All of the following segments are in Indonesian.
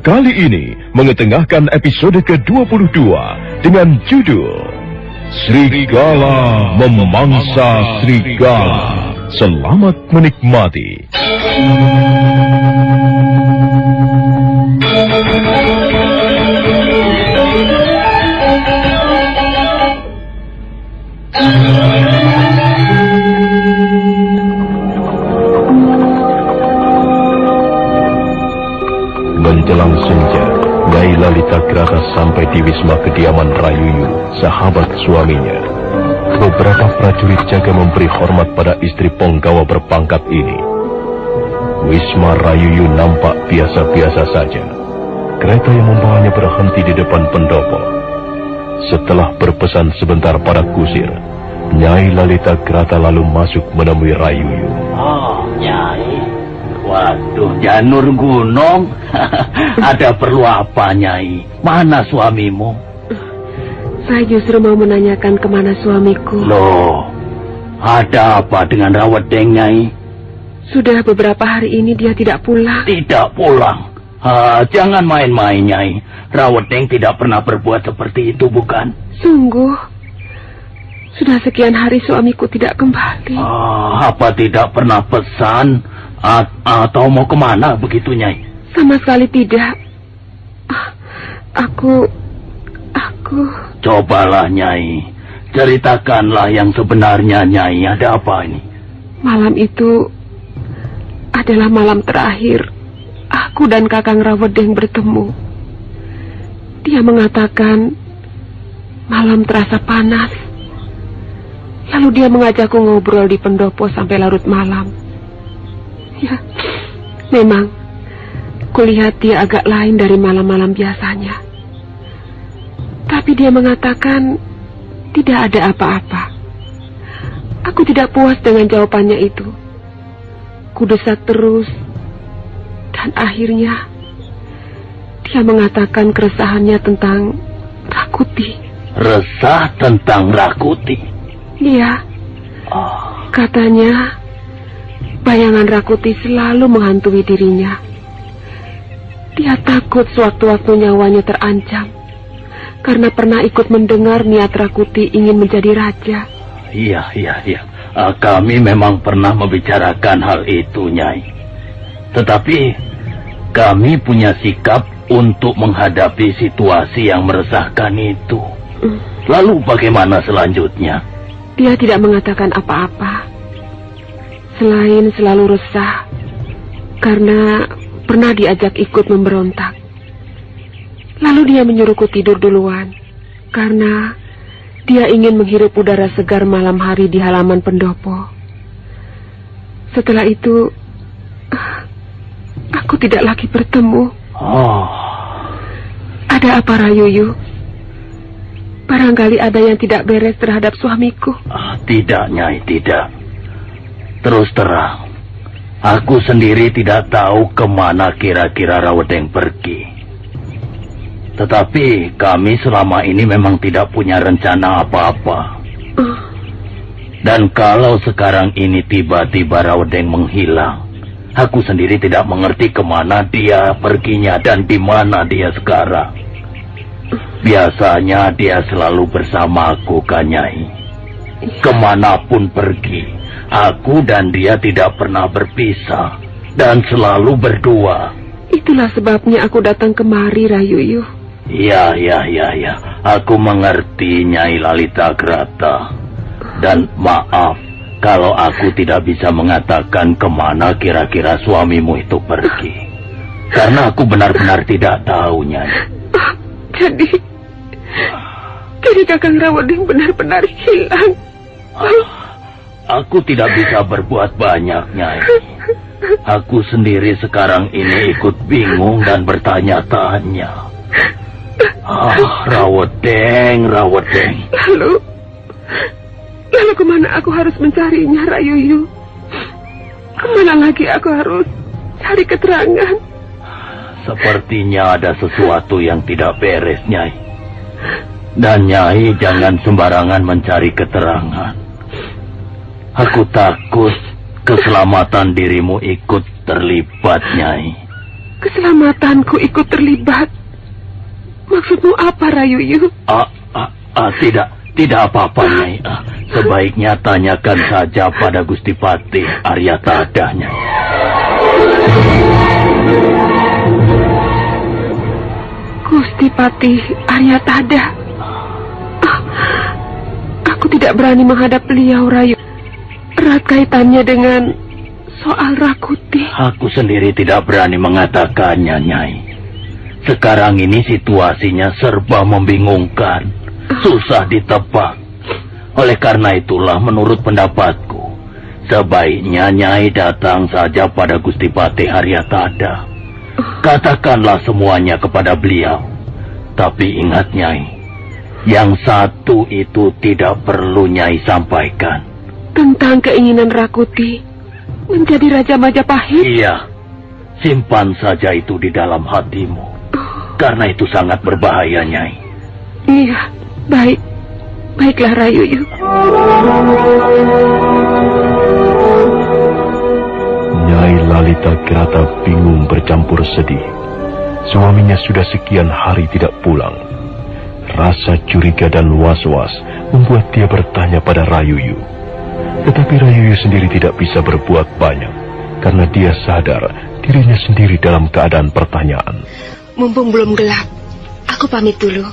kali ini mengetengahkan episode ke-22 dengan judul Serigala Memangsa Serigala. Selamat menikmati. Menjelang senja, Nyai Lalitakratha sampai di wisma kediaman Rayuyu, sahabat suaminya. Beberapa prajurit jaga memberi hormat pada istri penggawa berpangkat ini. Wisma Rayuyu nampak biasa-biasa saja. Kereta yang membawanya berhenti di depan pendopo. Setelah berpesan sebentar pada kusir, Nyai Lalitakratha lalu masuk menemui Rayuyu. Oh, Nyai. Waduh, Janur Gunung. Ada perlu apa, Nyai? Mana suamimu? Saya justru mau menanyakan kemana suamiku. Loh, ada apa dengan Rawedeng, Nyai? Sudah beberapa hari ini dia tidak pulang. Tidak pulang? Jangan main-main, Nyai. Rawedeng tidak pernah berbuat seperti itu, bukan? Sungguh. Sudah sekian hari suamiku tidak kembali. Apa tidak pernah pesan? Atau mau kemana begitu, Nyai? Sama sekali tidak. Aku... Cobalah, Nyai. Ceritakanlah yang sebenarnya, Nyai. Ada apa ini? Malam itu adalah malam terakhir aku dan Kakang Rawedeng bertemu. Dia mengatakan malam terasa panas. Lalu dia mengajakku ngobrol di pendopo sampai larut malam. Ya, memang kulihat dia agak lain dari malam-malam biasanya. Tapi dia mengatakan tidak ada apa-apa. Aku tidak puas dengan jawabannya itu. Kudesak terus. Dan akhirnya dia mengatakan keresahannya tentang Rakuti. Resah tentang Rakuti? Iya. Katanya bayangan Rakuti selalu menghantui dirinya. Dia takut sewaktu-waktu nyawanya terancam karena pernah ikut mendengar niat Rakuti ingin menjadi raja. Iya. Kami memang pernah membicarakan hal itu, Nyai. Tetapi kami punya sikap untuk menghadapi situasi yang meresahkan itu. Lalu bagaimana selanjutnya? Dia tidak mengatakan apa-apa, selain selalu resah karena pernah diajak ikut memberontak. Lalu dia menyuruhku tidur duluan karena dia ingin menghirup udara segar malam hari di halaman pendopo. Setelah itu aku tidak lagi bertemu. Ada apa, Rayuyu? Barangkali ada yang tidak beres terhadap suamiku. Tidak, Nyai, tidak. Terus terang, aku sendiri tidak tahu kemana kira-kira Rawedeng pergi. Tetapi kami selama ini memang tidak punya rencana apa-apa. Dan kalau sekarang ini tiba-tiba Rawedeng menghilang, aku sendiri tidak mengerti kemana dia perginya dan di mana dia sekarang. Biasanya dia selalu bersamaku, kan, Nyai. Kemanapun pergi, aku dan dia tidak pernah berpisah dan selalu berdua. Itulah sebabnya aku datang kemari, Rayuyu. Ya. Aku mengerti, Nyai Lalitakratha. Dan maaf kalau aku tidak bisa mengatakan kemana kira-kira suamimu itu pergi. Karena aku benar-benar tidak tahu, Nyai. Jadi Kakang Rawedeng benar-benar hilang. Aku tidak bisa berbuat banyak, Nyai. Aku sendiri sekarang ini ikut bingung dan bertanya-tanya. Rawedeng. Lalu kemana aku harus mencarinya, Rayuyu? Kemana lagi aku harus cari keterangan? Sepertinya ada sesuatu yang tidak beres, Nyai. Dan Nyai jangan sembarangan mencari keterangan. Aku takut keselamatan dirimu ikut terlibat, Nyai. keselamatanku ikut terlibat. Maksudmu apa, Rayuyu? Tidak apa-apa, Nyai. Sebaiknya tanyakan saja pada Gusti Patih Aryatada, Nyai. Gusti Patih Aryatada. Aku tidak berani menghadap beliau, Rayu. Erat kaitannya dengan soal Rakuti. Aku sendiri tidak berani mengatakannya, Nyai. Sekarang ini situasinya serba membingungkan, susah ditebak. Oleh karena itulah menurut pendapatku, sebaiknya Nyai datang saja pada Gusti Patih Aryatada. Katakanlah semuanya kepada beliau. Tapi ingat, Nyai, yang satu itu tidak perlu Nyai sampaikan. Tentang keinginan Rakuti menjadi Raja Majapahit? Iya, simpan saja itu di dalam hatimu. Karena itu sangat berbahaya, Nyai. Iya, baik. Baiklah, Rayuyu. Nyai Lalita Grata bingung bercampur sedih. Suaminya sudah sekian hari tidak pulang. Rasa curiga dan was-was membuat dia bertanya pada Rayuyu. Tetapi Rayuyu sendiri tidak bisa berbuat banyak, karena dia sadar dirinya sendiri dalam keadaan pertanyaan. Mumpung belum gelap, aku pamit dulu.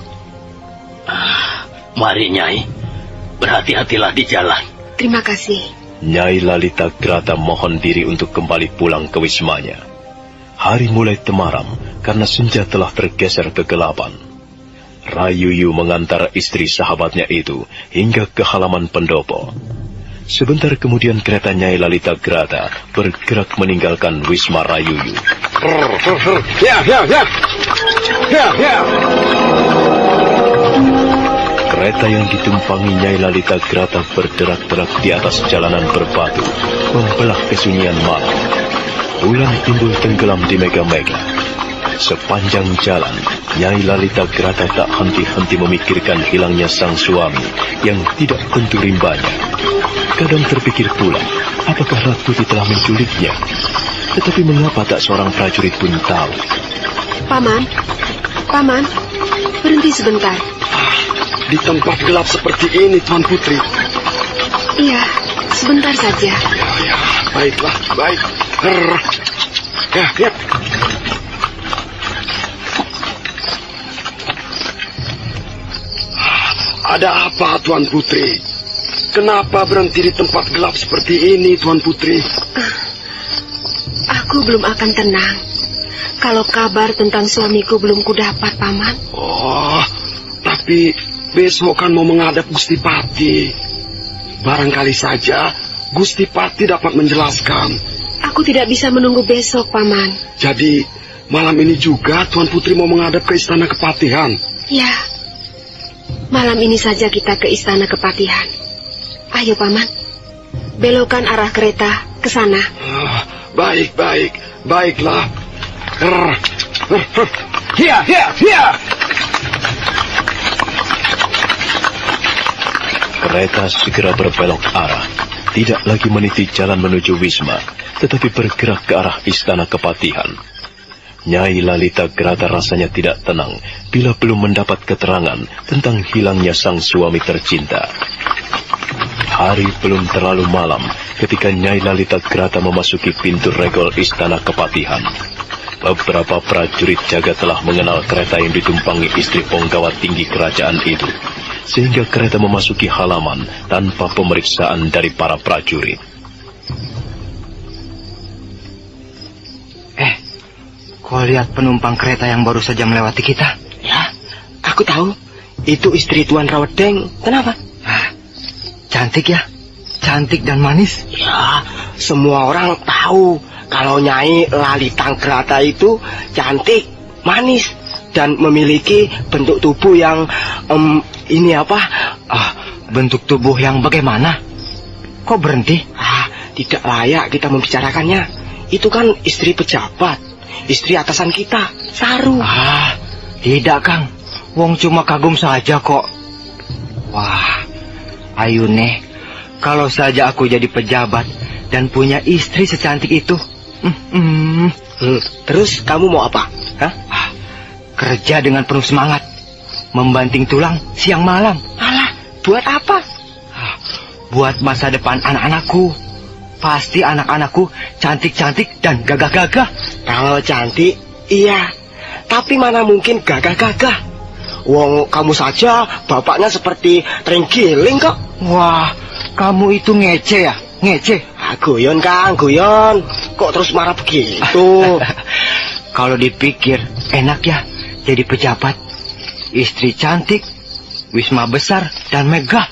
Mari, Nyai. Berhati-hatilah di jalan. Terima kasih. Nyai Lalita Grata mohon diri untuk kembali pulang ke wismanya. Hari mulai temaram karena senja telah tergeser kegelapan. Rayuyu mengantar istri sahabatnya itu hingga ke halaman pendopo. Sebentar kemudian kereta Nyai Lalita Grata bergerak meninggalkan wisma Rayuyu. Kereta yang ditumpangi Nyai Lalita Grata berderak-derak di atas jalanan berbatu, membelah kesunyian malam. Bulan timbul tenggelam di mega-mega. Sepanjang jalan, Nyai Lalita Grata tak henti-henti memikirkan hilangnya sang suami yang tidak tentu rimbanya. Kadang terpikir pula, apakah Rakuti telah menculiknya? Tetapi mengapa tak seorang prajurit pun tahu? Paman, berhenti sebentar. Di tempat gelap seperti ini, Tuan Putri. Iya, sebentar saja. Ya, baiklah, baik. Ya. Ada apa, Tuan Putri? Kenapa berhenti di tempat gelap seperti ini, Tuan Putri? Aku belum akan tenang kalau kabar tentang suamiku belum kudapat, Paman. Oh, tapi besok kan mau menghadap Gusti Patih. Barangkali saja Gusti Patih dapat menjelaskan. Aku tidak bisa menunggu besok, Paman. Jadi, malam ini juga Tuan Putri mau menghadap ke Istana Kepatihan? Ya, malam ini saja kita ke Istana Kepatihan. Ayo, Paman. Belokkan arah kereta ke sana. Baiklah. Hiya. Kereta segera berbelok arah, tidak lagi meniti jalan menuju wisma, tetapi bergerak ke arah Istana Kepatihan. Nyai Lalita Grata rasanya tidak tenang bila belum mendapat keterangan tentang hilangnya sang suami tercinta. Hari belum terlalu malam ketika Nyai Lalita Grata memasuki pintu regol Istana Kepatihan. Beberapa prajurit jaga telah mengenal kereta yang ditumpangi istri penggawa tinggi kerajaan itu, sehingga kereta memasuki halaman tanpa pemeriksaan dari para prajurit. Kau lihat penumpang kereta yang baru saja melewati kita? Ya, aku tahu. Itu istri Tuan Rawedeng. Kenapa? Cantik ya, cantik dan manis. Ya, semua orang tahu kalau Nyai Lalita Grata itu cantik, manis, dan memiliki bentuk tubuh yang bentuk tubuh yang bagaimana? Kok berhenti? Tidak layak kita membicarakannya. Itu kan istri pejabat, istri atasan kita, Saru. Tidak, Kang. Wong cuma kagum saja kok. Wah, Ayune, kalau saja aku jadi pejabat dan punya istri secantik itu. Terus kamu mau apa? Hah? Kerja dengan penuh semangat, membanting tulang siang malam. Alah, buat apa? Buat masa depan anak-anakku. Pasti anak-anakku cantik-cantik dan gagah-gagah. Kalau cantik, iya. Tapi mana mungkin gagah-gagah? Wong kamu saja bapaknya seperti terenggiling kok. Wah, kamu itu ngece ya? Ngece? Guyon Kang, guyon. Kok terus marah begitu? Kalau dipikir enak ya jadi pejabat. Istri cantik, wisma besar dan megah.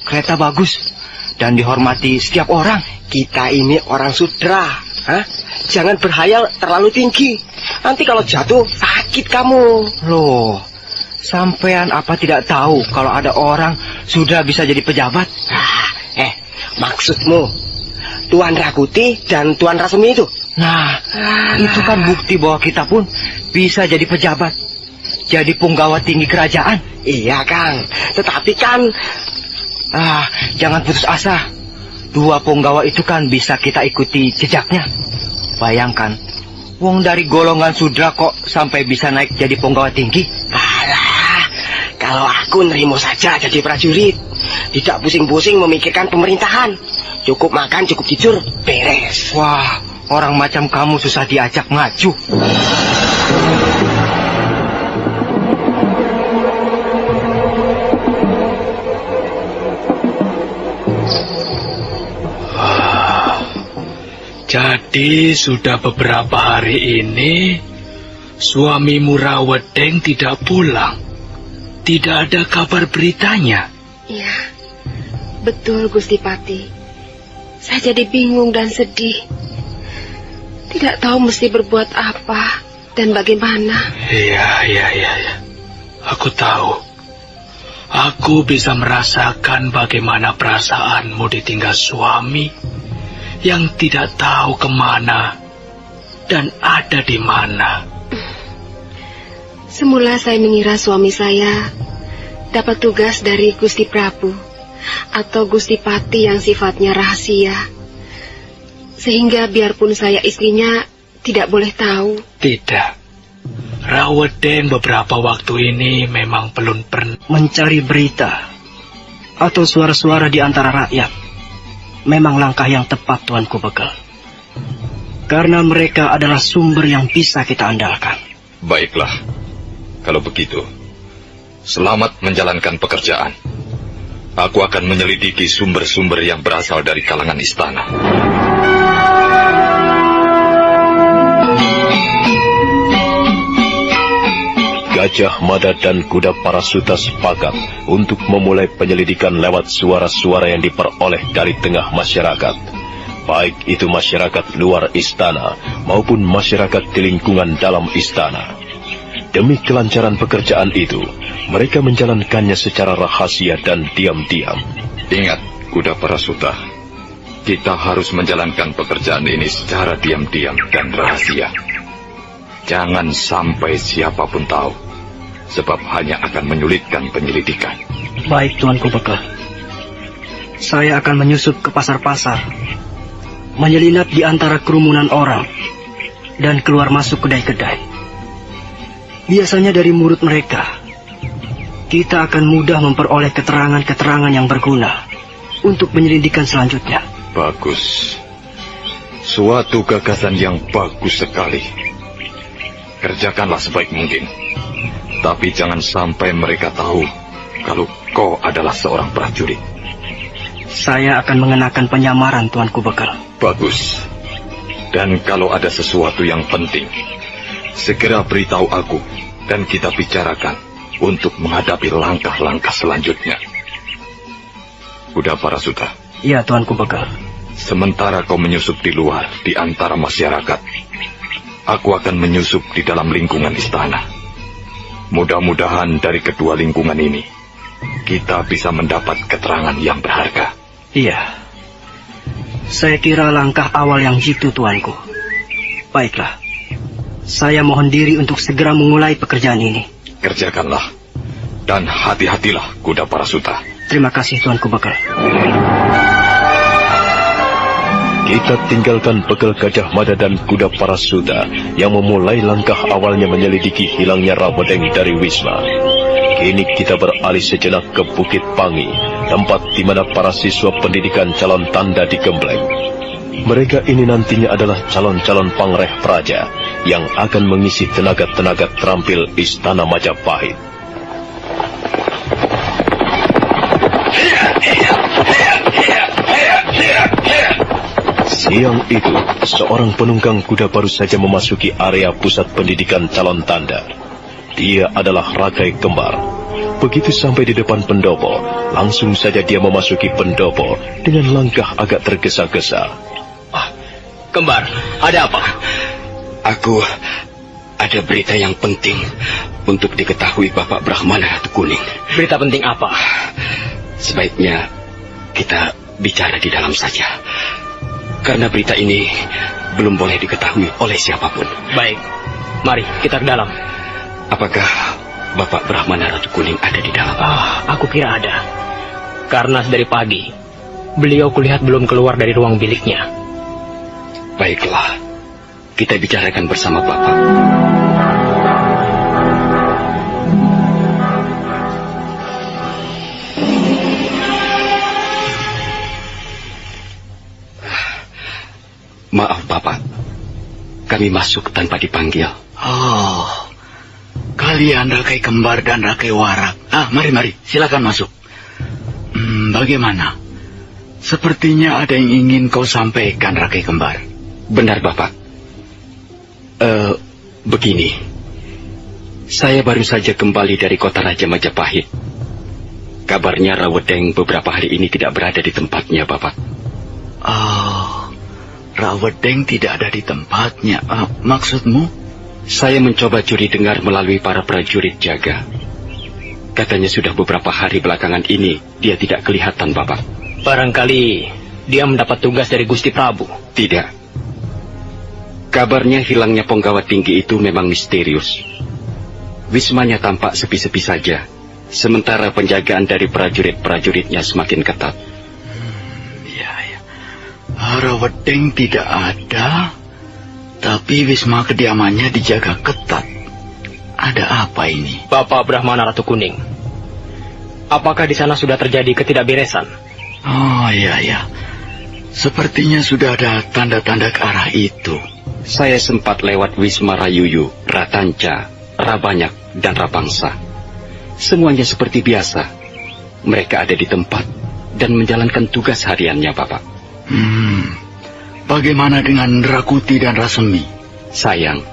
Kereta bagus dan dihormati setiap orang. Kita ini orang sudra. Jangan berhayal terlalu tinggi. Nanti kalau jatuh sakit kamu. Loh, sampean apa tidak tahu kalau ada orang sudah bisa jadi pejabat? Maksudmu Tuan Rakuti dan Tuan Rasemi itu? Nah, itu kan bukti bahwa kita pun bisa jadi pejabat. Jadi punggawa tinggi kerajaan. Iya Kang, tetapi kan jangan putus asa. 2 punggawa itu kan bisa kita ikuti jejaknya. Bayangkan, wong dari golongan sudra kok sampai bisa naik jadi punggawa tinggi. Alah, kalau aku nerimo saja jadi prajurit. Tidak pusing-pusing memikirkan pemerintahan. Cukup makan, cukup tidur, beres. Wah, orang macam kamu susah diajak maju. Jadi sudah beberapa hari ini suamimu Rawedeng tidak pulang. Tidak ada kabar beritanya. Iya, betul Gusti Pati. Saya jadi bingung dan sedih. Tidak tahu mesti berbuat apa dan bagaimana. Iya. Aku tahu. Aku bisa merasakan bagaimana perasaanmu ditinggal suami yang tidak tahu kemana dan ada di mana. Semula saya mengira suami saya dapat tugas dari Gusti Prabu atau Gusti Pati yang sifatnya rahasia, sehingga biarpun saya istrinya tidak boleh tahu. Tidak, Rawedeng beberapa waktu ini memang belum pernah mencari berita atau suara-suara di antara rakyat. Memang langkah yang tepat, Tuanku Bekel. Karena mereka adalah sumber yang bisa kita andalkan. Baiklah, kalau begitu, selamat menjalankan pekerjaan. Aku akan menyelidiki sumber-sumber yang berasal dari kalangan istana. Gajah Mada dan kuda Parasuta sepakat untuk memulai penyelidikan lewat suara-suara yang diperoleh dari tengah masyarakat. Baik itu masyarakat luar istana maupun masyarakat di lingkungan dalam istana. Demi kelancaran pekerjaan itu, mereka menjalankannya secara rahasia dan diam-diam. Ingat, kuda Parasuta, kita harus menjalankan pekerjaan ini secara diam-diam dan rahasia. Jangan sampai siapapun tahu, sebab hanya akan menyulitkan penyelidikan. Baik, Tuanku Bekel. Saya akan menyusup ke pasar-pasar, menyelinap di antara kerumunan orang, dan keluar masuk kedai-kedai. Biasanya dari mulut mereka, kita akan mudah memperoleh keterangan-keterangan yang berguna untuk penyelidikan selanjutnya. Bagus. Suatu gagasan yang bagus sekali. Kerjakanlah sebaik mungkin. Tapi jangan sampai mereka tahu kalau kau adalah seorang prajurit. Saya akan mengenakan penyamaran, Tuanku Bekel. Bagus. Dan kalau ada sesuatu yang penting, segera beritahu aku dan kita bicarakan untuk menghadapi langkah-langkah selanjutnya. Kuda Parasuta. Iya, Tuanku Bekel. Sementara kau menyusup di luar, di antara masyarakat, aku akan menyusup di dalam lingkungan istana. Mudah-mudahan dari kedua lingkungan ini, kita bisa mendapat keterangan yang berharga. Iya. Saya kira langkah awal yang jitu, Tuanku. Baiklah. Saya mohon diri untuk segera memulai pekerjaan ini. Kerjakanlah. Dan hati-hatilah, kuda Parasuta. Terima kasih, Tuanku Bekel. Kita tinggalkan begal Gajah Mada dan kuda Parasuta yang memulai langkah awalnya menyelidiki hilangnya Rawedeng dari Wisma. Kini kita beralih sejenak ke Bukit Pangi, tempat di mana para siswa pendidikan calon tanda digembleng. Mereka ini nantinya adalah calon-calon pangreh praja yang akan mengisi tenaga-tenaga terampil Istana Majapahit. Siang itu, seorang penunggang kuda baru saja memasuki area pusat pendidikan calon tanda. Dia adalah Rakai Kembar. Begitu sampai di depan pendopo, langsung saja dia memasuki pendopo dengan langkah agak tergesa-gesa. Kembar, ada apa? Aku ada berita yang penting untuk diketahui Bapak Brahmana Ratu Kuning. Berita penting apa? Sebaiknya kita bicara di dalam saja. Karena berita ini belum boleh diketahui oleh siapapun. Baik, mari kita ke dalam. Apakah Bapak Brahmana Ratu Kuning ada di dalam? Aku kira ada. Karena dari pagi, beliau kulihat belum keluar dari ruang biliknya. Baiklah, kita bicarakan bersama Bapak. Maaf Bapak, kami masuk tanpa dipanggil. Kalian Rakai Kembar dan Rakai Warak. Mari, silakan masuk. Bagaimana? Sepertinya ada yang ingin kau sampaikan, Rakai Kembar. Benar Bapak. Begini, saya baru saja kembali dari kota Raja Majapahit. Kabarnya Rawedeng beberapa hari ini tidak berada di tempatnya Bapak. Rawedeng tidak ada di tempatnya. Maksudmu? Saya mencoba curi dengar melalui para prajurit jaga. Katanya sudah beberapa hari belakangan ini dia tidak kelihatan Bapak. Barangkali dia mendapat tugas dari Gusti Prabu. Tidak. Kabarnya hilangnya Ponggawa Tinggi itu memang misterius. Wismanya tampak sepi-sepi saja, sementara penjagaan dari prajurit-prajuritnya semakin ketat. Rawedeng tidak ada, tapi wisma kediamannya dijaga ketat. Ada apa ini? Bapak Brahmana Ratu Kuning, apakah di sana sudah terjadi ketidakberesan? Iya. Sepertinya sudah ada tanda-tanda ke arah itu. Saya sempat lewat Wisma Rayuyu, Ratanca, Rabanyak, dan Rabangsa. Semuanya seperti biasa. Mereka ada di tempat dan menjalankan tugas hariannya, Bapak. Bagaimana dengan Rakuti dan Rasemi? Sayang,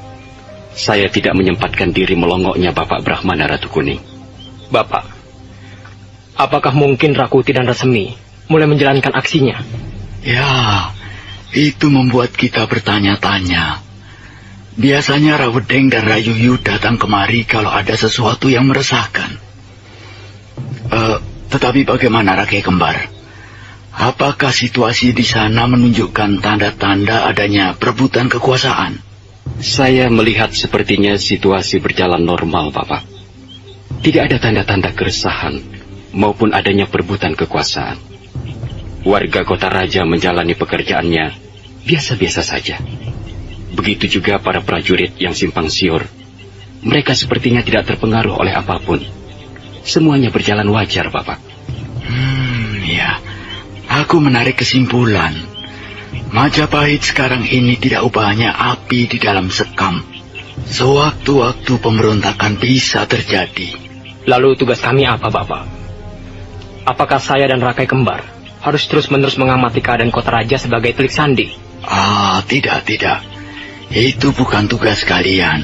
saya tidak menyempatkan diri melongoknya Bapak Brahmana Ratu Kuning. Bapak, apakah mungkin Rakuti dan Rasemi mulai menjalankan aksinya? Ya, itu membuat kita bertanya-tanya. Biasanya Rawedeng dan Rayuyu datang kemari kalau ada sesuatu yang meresahkan. Tetapi bagaimana Rakai Kembar? Apakah situasi di sana menunjukkan tanda-tanda adanya perebutan kekuasaan? Saya melihat sepertinya situasi berjalan normal, Bapak. Tidak ada tanda-tanda keresahan maupun adanya perebutan kekuasaan. Warga kota raja menjalani pekerjaannya biasa-biasa saja. Begitu juga para prajurit yang simpang siur. Mereka sepertinya tidak terpengaruh oleh apapun. Semuanya berjalan wajar, Bapak. Ya. Aku menarik kesimpulan. Majapahit sekarang ini tidak ubahnya api di dalam sekam. Sewaktu-waktu pemberontakan bisa terjadi. Lalu tugas kami apa, Bapak? Apakah saya dan Rakai Kembar harus terus-menerus mengamati keadaan kota raja sebagai telik sandi? Tidak. Itu bukan tugas kalian.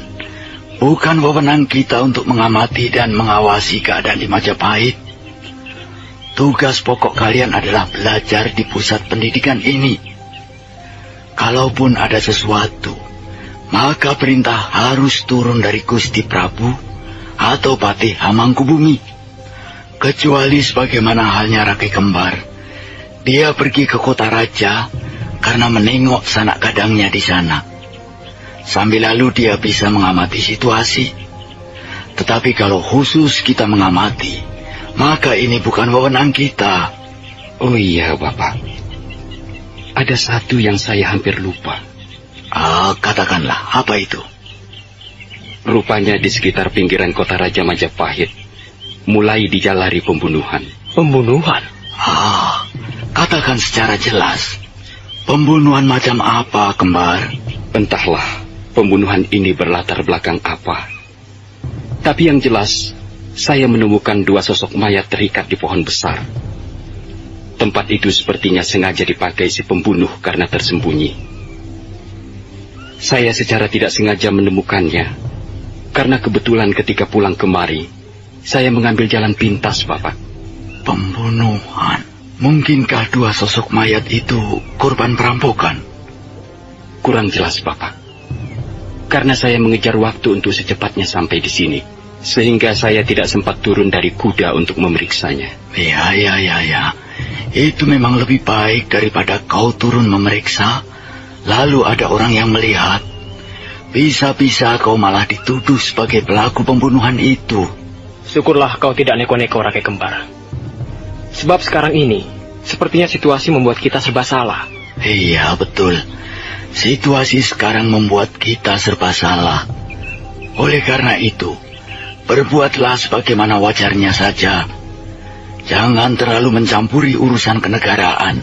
Bukan wewenang kita untuk mengamati dan mengawasi keadaan di Majapahit. Tugas pokok kalian adalah belajar di pusat pendidikan ini. Kalaupun ada sesuatu, maka perintah harus turun dari Gusti Prabu atau Patih Hamangkubumi. Kecuali sebagaimana halnya Rakai Kembar. Dia pergi ke kota raja karena menengok sanak kadangnya di sana. Sambil lalu dia bisa mengamati situasi. Tetapi kalau khusus kita mengamati, maka ini bukan wewenang kita. Oh iya, Bapak. ada satu yang saya hampir lupa. Katakanlah, apa itu? Rupanya di sekitar pinggiran kota Raja Majapahit mulai dijalari pembunuhan. Pembunuhan? Katakan secara jelas. Pembunuhan macam apa, Kembar? Entahlah pembunuhan ini berlatar belakang apa. Tapi yang jelas, saya menemukan 2 sosok mayat terikat di pohon besar. Tempat itu sepertinya sengaja dipakai si pembunuh karena tersembunyi. Saya secara tidak sengaja menemukannya, karena kebetulan ketika pulang kemari, saya mengambil jalan pintas, Bapak. Pembunuhan? Mungkinkah 2 sosok mayat itu korban perampokan? Kurang jelas, Bapak. Karena saya mengejar waktu untuk secepatnya sampai di sini, sehingga saya tidak sempat turun dari kuda untuk memeriksanya. Ya. Itu memang lebih baik daripada kau turun memeriksa, lalu ada orang yang melihat. Bisa-bisa kau malah dituduh sebagai pelaku pembunuhan itu. Syukurlah kau tidak neko-neko, Rakai Kembar. Sebab sekarang ini, sepertinya situasi membuat kita serba salah. Iya, betul. Situasi sekarang membuat kita serba salah. Oleh karena itu, berbuatlah sebagaimana wajarnya saja. Jangan terlalu mencampuri urusan kenegaraan.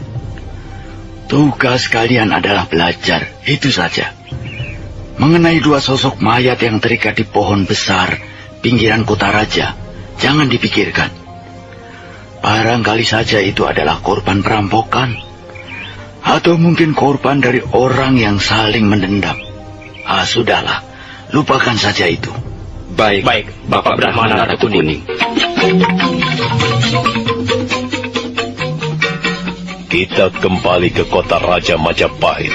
Tugas kalian adalah belajar, itu saja. Mengenai 2 sosok mayat yang terikat di pohon besar pinggiran kota raja, jangan dipikirkan. Barangkali saja itu adalah korban perampokan, atau mungkin korban dari orang yang saling mendendam. Sudahlah, lupakan saja itu. Baik, Bapak Brahmana Ratu Kuning. Kita kembali ke kota Raja Majapahit.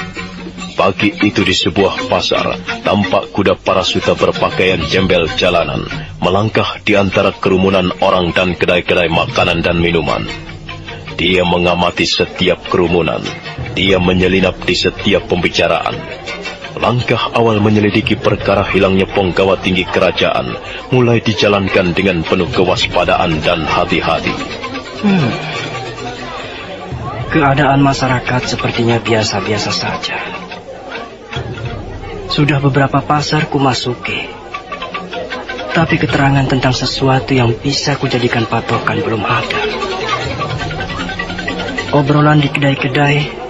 Pagi itu di sebuah pasar, tampak kuda Parasuta berpakaian jembel jalanan, melangkah di antara kerumunan orang dan kedai-kedai makanan dan minuman. Dia mengamati setiap kerumunan, dia menyelinap di setiap pembicaraan. Langkah awal menyelidiki perkara hilangnya penggawa tinggi kerajaan mulai dijalankan dengan penuh kewaspadaan dan hati-hati. Keadaan masyarakat sepertinya biasa-biasa saja. Sudah beberapa pasar kumasuki, tapi keterangan tentang sesuatu yang bisa kujadikan patokan belum ada. Obrolan di kedai-kedai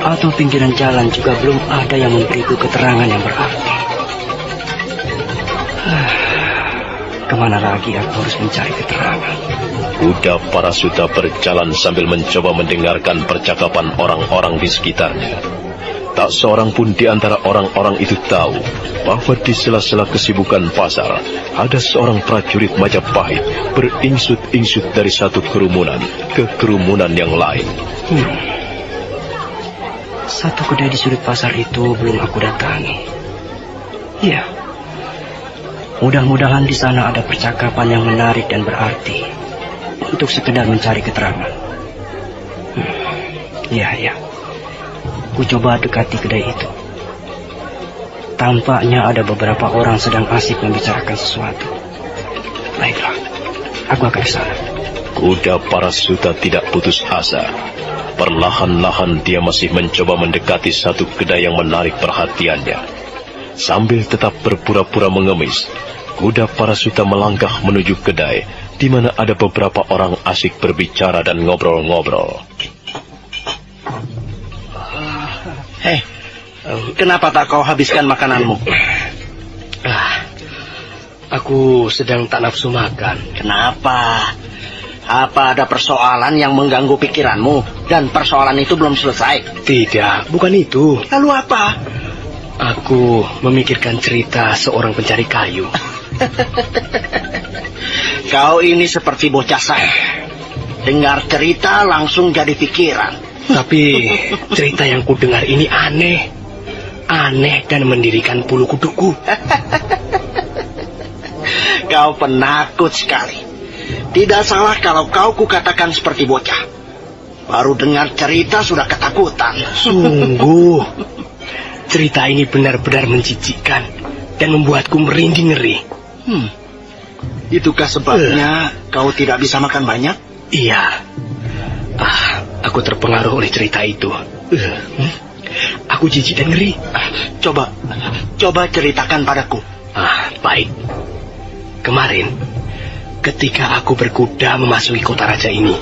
atau pinggiran jalan juga belum ada yang memberiku keterangan yang berarti. Kemana lagi aku harus mencari keterangan? Kuda Parasuta berjalan sambil mencoba mendengarkan percakapan orang-orang di sekitarnya. Tak seorang pun di antara orang-orang itu tahu bahwa di sela-sela kesibukan pasar ada seorang prajurit Majapahit beringsut-ingsut dari satu kerumunan ke kerumunan yang lain. Satu kedai di sudut pasar itu belum aku datangi. Ya, mudah-mudahan di sana ada percakapan yang menarik dan berarti untuk sekedar mencari keterangan. Ya. Ku coba dekati kedai itu. Tampaknya ada beberapa orang sedang asik membicarakan sesuatu. Baiklah, aku akan ke sana. Kuda Parasuta tidak putus asa. Perlahan-lahan dia masih mencoba mendekati satu kedai yang menarik perhatiannya. Sambil tetap berpura-pura mengemis, kuda Parasuta melangkah menuju kedai di mana ada beberapa orang asik berbicara dan ngobrol-ngobrol. Kenapa tak kau habiskan makananmu? Aku sedang tak nafsu makan. Kenapa? Apa ada persoalan yang mengganggu pikiranmu dan persoalan itu belum selesai? Tidak, bukan itu. Lalu apa? Aku memikirkan cerita seorang pencari kayu. Kau ini seperti bocah saya. Dengar cerita langsung jadi pikiran. Tapi cerita yang kudengar ini aneh dan mendirikan bulu kuduku. Kau penakut sekali. Tidak salah kalau kau kukatakan seperti bocah. Baru dengar cerita sudah ketakutan. Sungguh, cerita ini benar-benar menjijikkan dan membuatku merinding ngeri. Itukah sebabnya kau tidak bisa makan banyak? Iya. Aku terpengaruh oleh cerita itu. Aku jijik dan ngeri. Coba ceritakan padaku. Baik. Kemarin, ketika aku berkuda memasuki kota raja ini,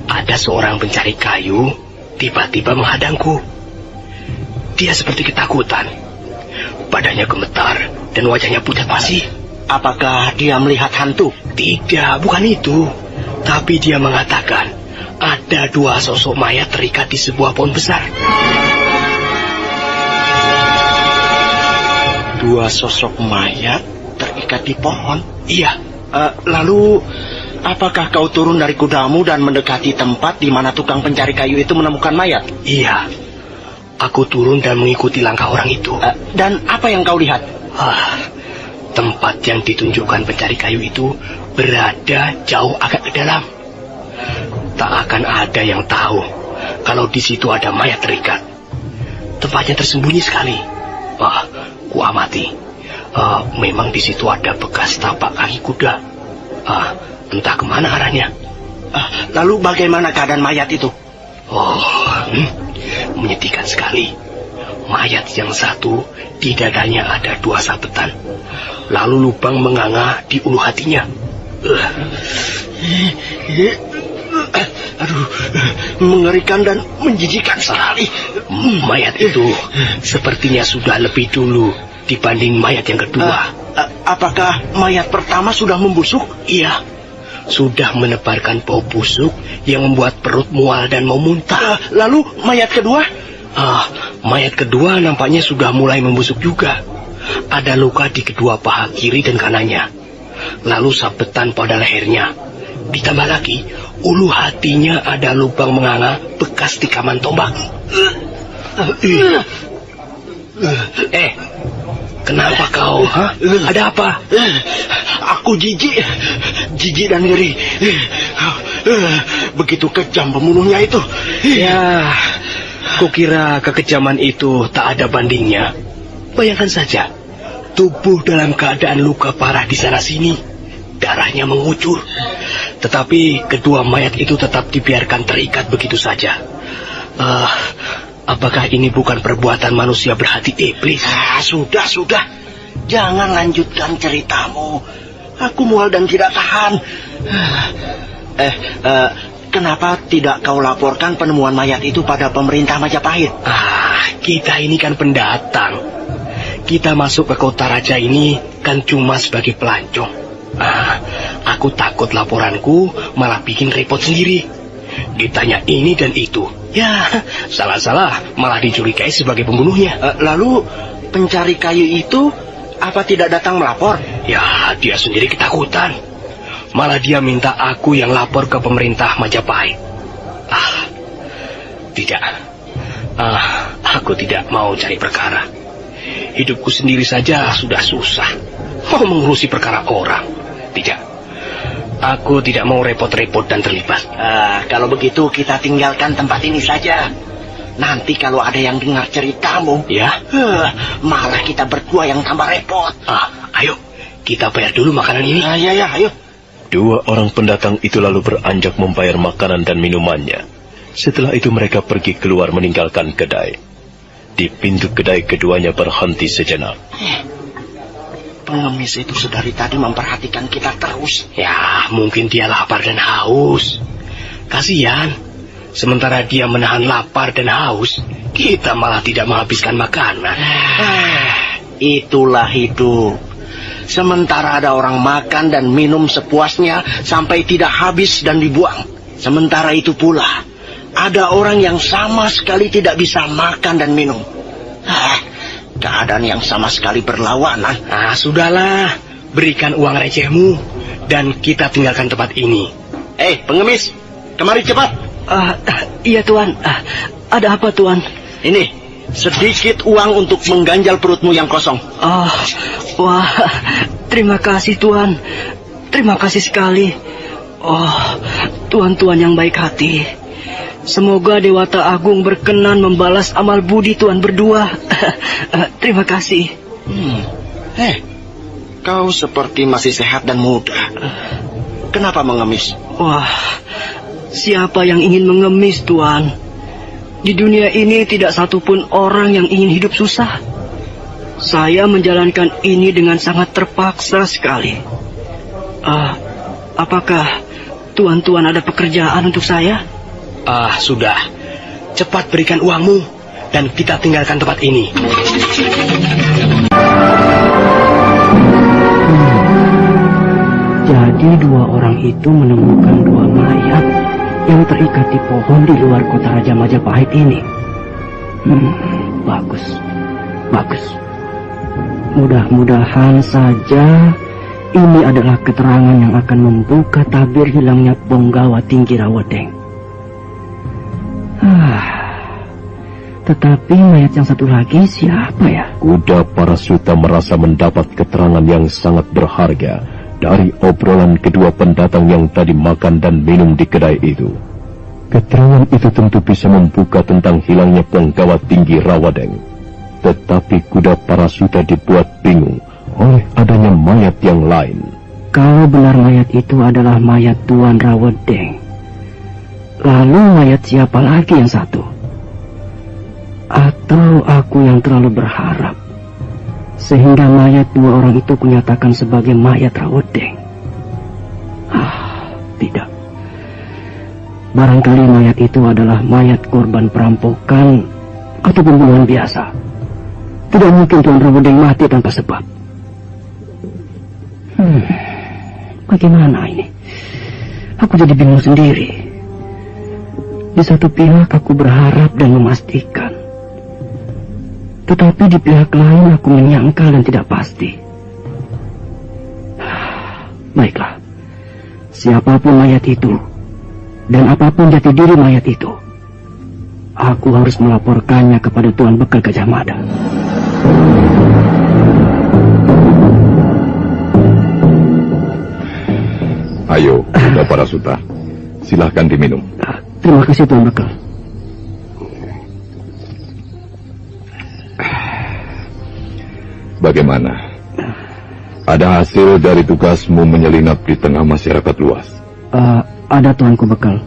ada seorang pencari kayu tiba-tiba menghadangku. Dia seperti ketakutan. Badannya gemetar dan wajahnya pucat pasi. Apakah dia melihat hantu? Tidak, bukan itu. Tapi dia mengatakan ada 2 sosok mayat terikat di sebuah pohon besar. 2 sosok mayat terikat di pohon? Iya. Lalu, apakah kau turun dari kudamu dan mendekati tempat di mana tukang pencari kayu itu menemukan mayat? Iya. Aku turun dan mengikuti langkah orang itu. Dan apa yang kau lihat? Tempat yang ditunjukkan pencari kayu itu berada jauh agak ke dalam. Tak akan ada yang tahu kalau di situ ada mayat terikat. Tempatnya tersembunyi sekali. Ku amati. Memang di situ ada bekas tapak kaki kuda. Entah kemana arahnya. Lalu bagaimana keadaan mayat itu? Menyedihkan sekali. Mayat yang satu di dadanya ada 2 sabetan. Lalu lubang menganga di ulu hatinya. Aduh, mengerikan dan menjijikkan sekali. Mayat itu sepertinya sudah lebih dulu dibanding mayat yang kedua. Apakah mayat pertama sudah membusuk? Iya, sudah menebarkan bau busuk yang membuat perut mual dan mau muntah. Lalu mayat kedua? Mayat kedua nampaknya sudah mulai membusuk juga. Ada luka di kedua paha kiri dan kanannya. Lalu sabetan pada lehernya. Ditambah lagi, ulu hatinya ada lubang menganga bekas tikaman tombak. Kenapa kau? Ada apa? Aku jijik dan ngeri. Begitu kejam pembunuhnya itu. Ya, kukira kekejaman itu tak ada bandingnya. Bayangkan saja, tubuh dalam keadaan luka parah di sana-sini, darahnya mengucur. Tetapi kedua mayat itu tetap dibiarkan terikat begitu saja. Apakah ini bukan perbuatan manusia berhati iblis? Sudah. Jangan lanjutkan ceritamu. Aku mual dan tidak tahan. Kenapa tidak kau laporkan penemuan mayat itu pada pemerintah Majapahit? Kita ini kan pendatang. Kita masuk ke kota raja ini kan cuma sebagai pelancong. Aku takut laporanku malah bikin repot sendiri. Ditanya ini dan itu. Ya, salah-salah malah dicurigai sebagai pembunuhnya. Lalu pencari kayu itu apa tidak datang melapor? Ya, dia sendiri ketakutan. Malah dia minta aku yang lapor ke pemerintah Majapahit. Tidak. Aku tidak mau cari perkara. Hidupku sendiri saja sudah susah. Mau mengurusi perkara orang? Tidak. Aku tidak mau repot-repot dan terlibat. Kalau begitu kita tinggalkan tempat ini saja. Nanti kalau ada yang dengar ceritamu, ya, malah kita berdua yang tambah repot. Ayo, kita bayar dulu makanan ini. Ya, ayo. 2 orang pendatang itu lalu beranjak membayar makanan dan minumannya. Setelah itu mereka pergi keluar meninggalkan kedai. Di pintu kedai keduanya berhenti sejenak. Pengemis itu sedari tadi memperhatikan kita terus. Ya, mungkin dia lapar dan haus. Kasihan. Sementara dia menahan lapar dan haus, kita malah tidak menghabiskan makanan. Itulah hidup. Sementara ada orang makan dan minum sepuasnya sampai tidak habis dan dibuang. Sementara itu pula, ada orang yang sama sekali tidak bisa makan dan minum. Keadaan yang sama sekali berlawanan. Sudahlah, berikan uang recehmu dan kita tinggalkan tempat ini. Pengemis, kemari cepat. Iya Tuan. Ada apa Tuan? Ini sedikit uang untuk mengganjal perutmu yang kosong. Wah, terima kasih Tuan. Terima kasih sekali. Tuan-tuan yang baik hati. Semoga Dewata Agung berkenan membalas amal budi Tuan berdua. Terima kasih. Kau seperti masih sehat dan muda. Kenapa mengemis? Wah, siapa yang ingin mengemis Tuan? Di dunia ini tidak satupun orang yang ingin hidup susah. Saya menjalankan ini dengan sangat terpaksa sekali. Apakah tuan-tuan ada pekerjaan untuk saya? Sudah. Cepat berikan uangmu dan kita tinggalkan tempat ini. Jadi dua orang itu menemukan dua mayat yang terikat di pohon di luar kota Raja Majapahit ini. Bagus. Mudah-mudahan saja ini adalah keterangan yang akan membuka tabir hilangnya Ponggawa Tinggi Rawedeng. Tetapi mayat yang satu lagi siapa ya? Kuda Parasuta merasa mendapat keterangan yang sangat berharga dari obrolan kedua pendatang yang tadi makan dan minum di kedai itu. Keterangan itu tentu bisa membuka tentang hilangnya Ponggawa Tinggi Rawedeng. Tetapi Kuda Parasuta dibuat bingung oleh adanya mayat yang lain. Kalau benar mayat itu adalah mayat Tuan Rawedeng, lalu mayat siapa lagi yang satu? Atau aku yang terlalu berharap sehingga mayat dua orang itu kunyatakan sebagai mayat Rawedeng? Tidak. Barangkali mayat itu adalah mayat korban perampokan atau pembunuhan biasa. Tidak mungkin Tuan Rawedeng mati tanpa sebab. Bagaimana ini? Aku jadi bingung sendiri. Di satu pihak aku berharap dan memastikan, tetapi di pihak lain aku menyangkal dan tidak pasti. Baiklah, siapapun mayat itu dan apapun jati diri mayat itu, aku harus melaporkannya kepada Tuan Bekal Gajah Mada. Ayo, Kuda Parasuta, silahkan diminum. Terima kasih Tuan Bekal. Bagaimana? Ada hasil dari tugasmu menyelinap di tengah masyarakat luas? Ada Tuanku Bekal.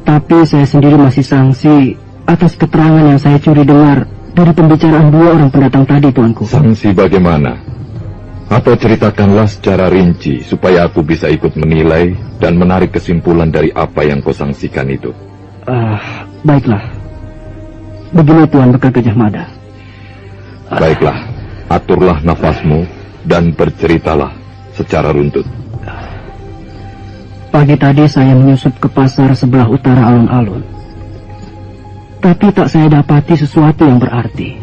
Tapi saya sendiri masih sangsi atas keterangan yang saya curi dengar dari pembicaraan dua orang pendatang tadi, Tuanku. Sangsi bagaimana? Atau ceritakanlah secara rinci supaya aku bisa ikut menilai dan menarik kesimpulan dari apa yang kau sangsikan itu. Baiklah. Begini Tuan Bekal Gajah Mada. Baiklah, aturlah nafasmu dan berceritalah secara runtut. Pagi tadi saya menyusup ke pasar sebelah utara alun-alun. Tapi tak saya dapati sesuatu yang berarti.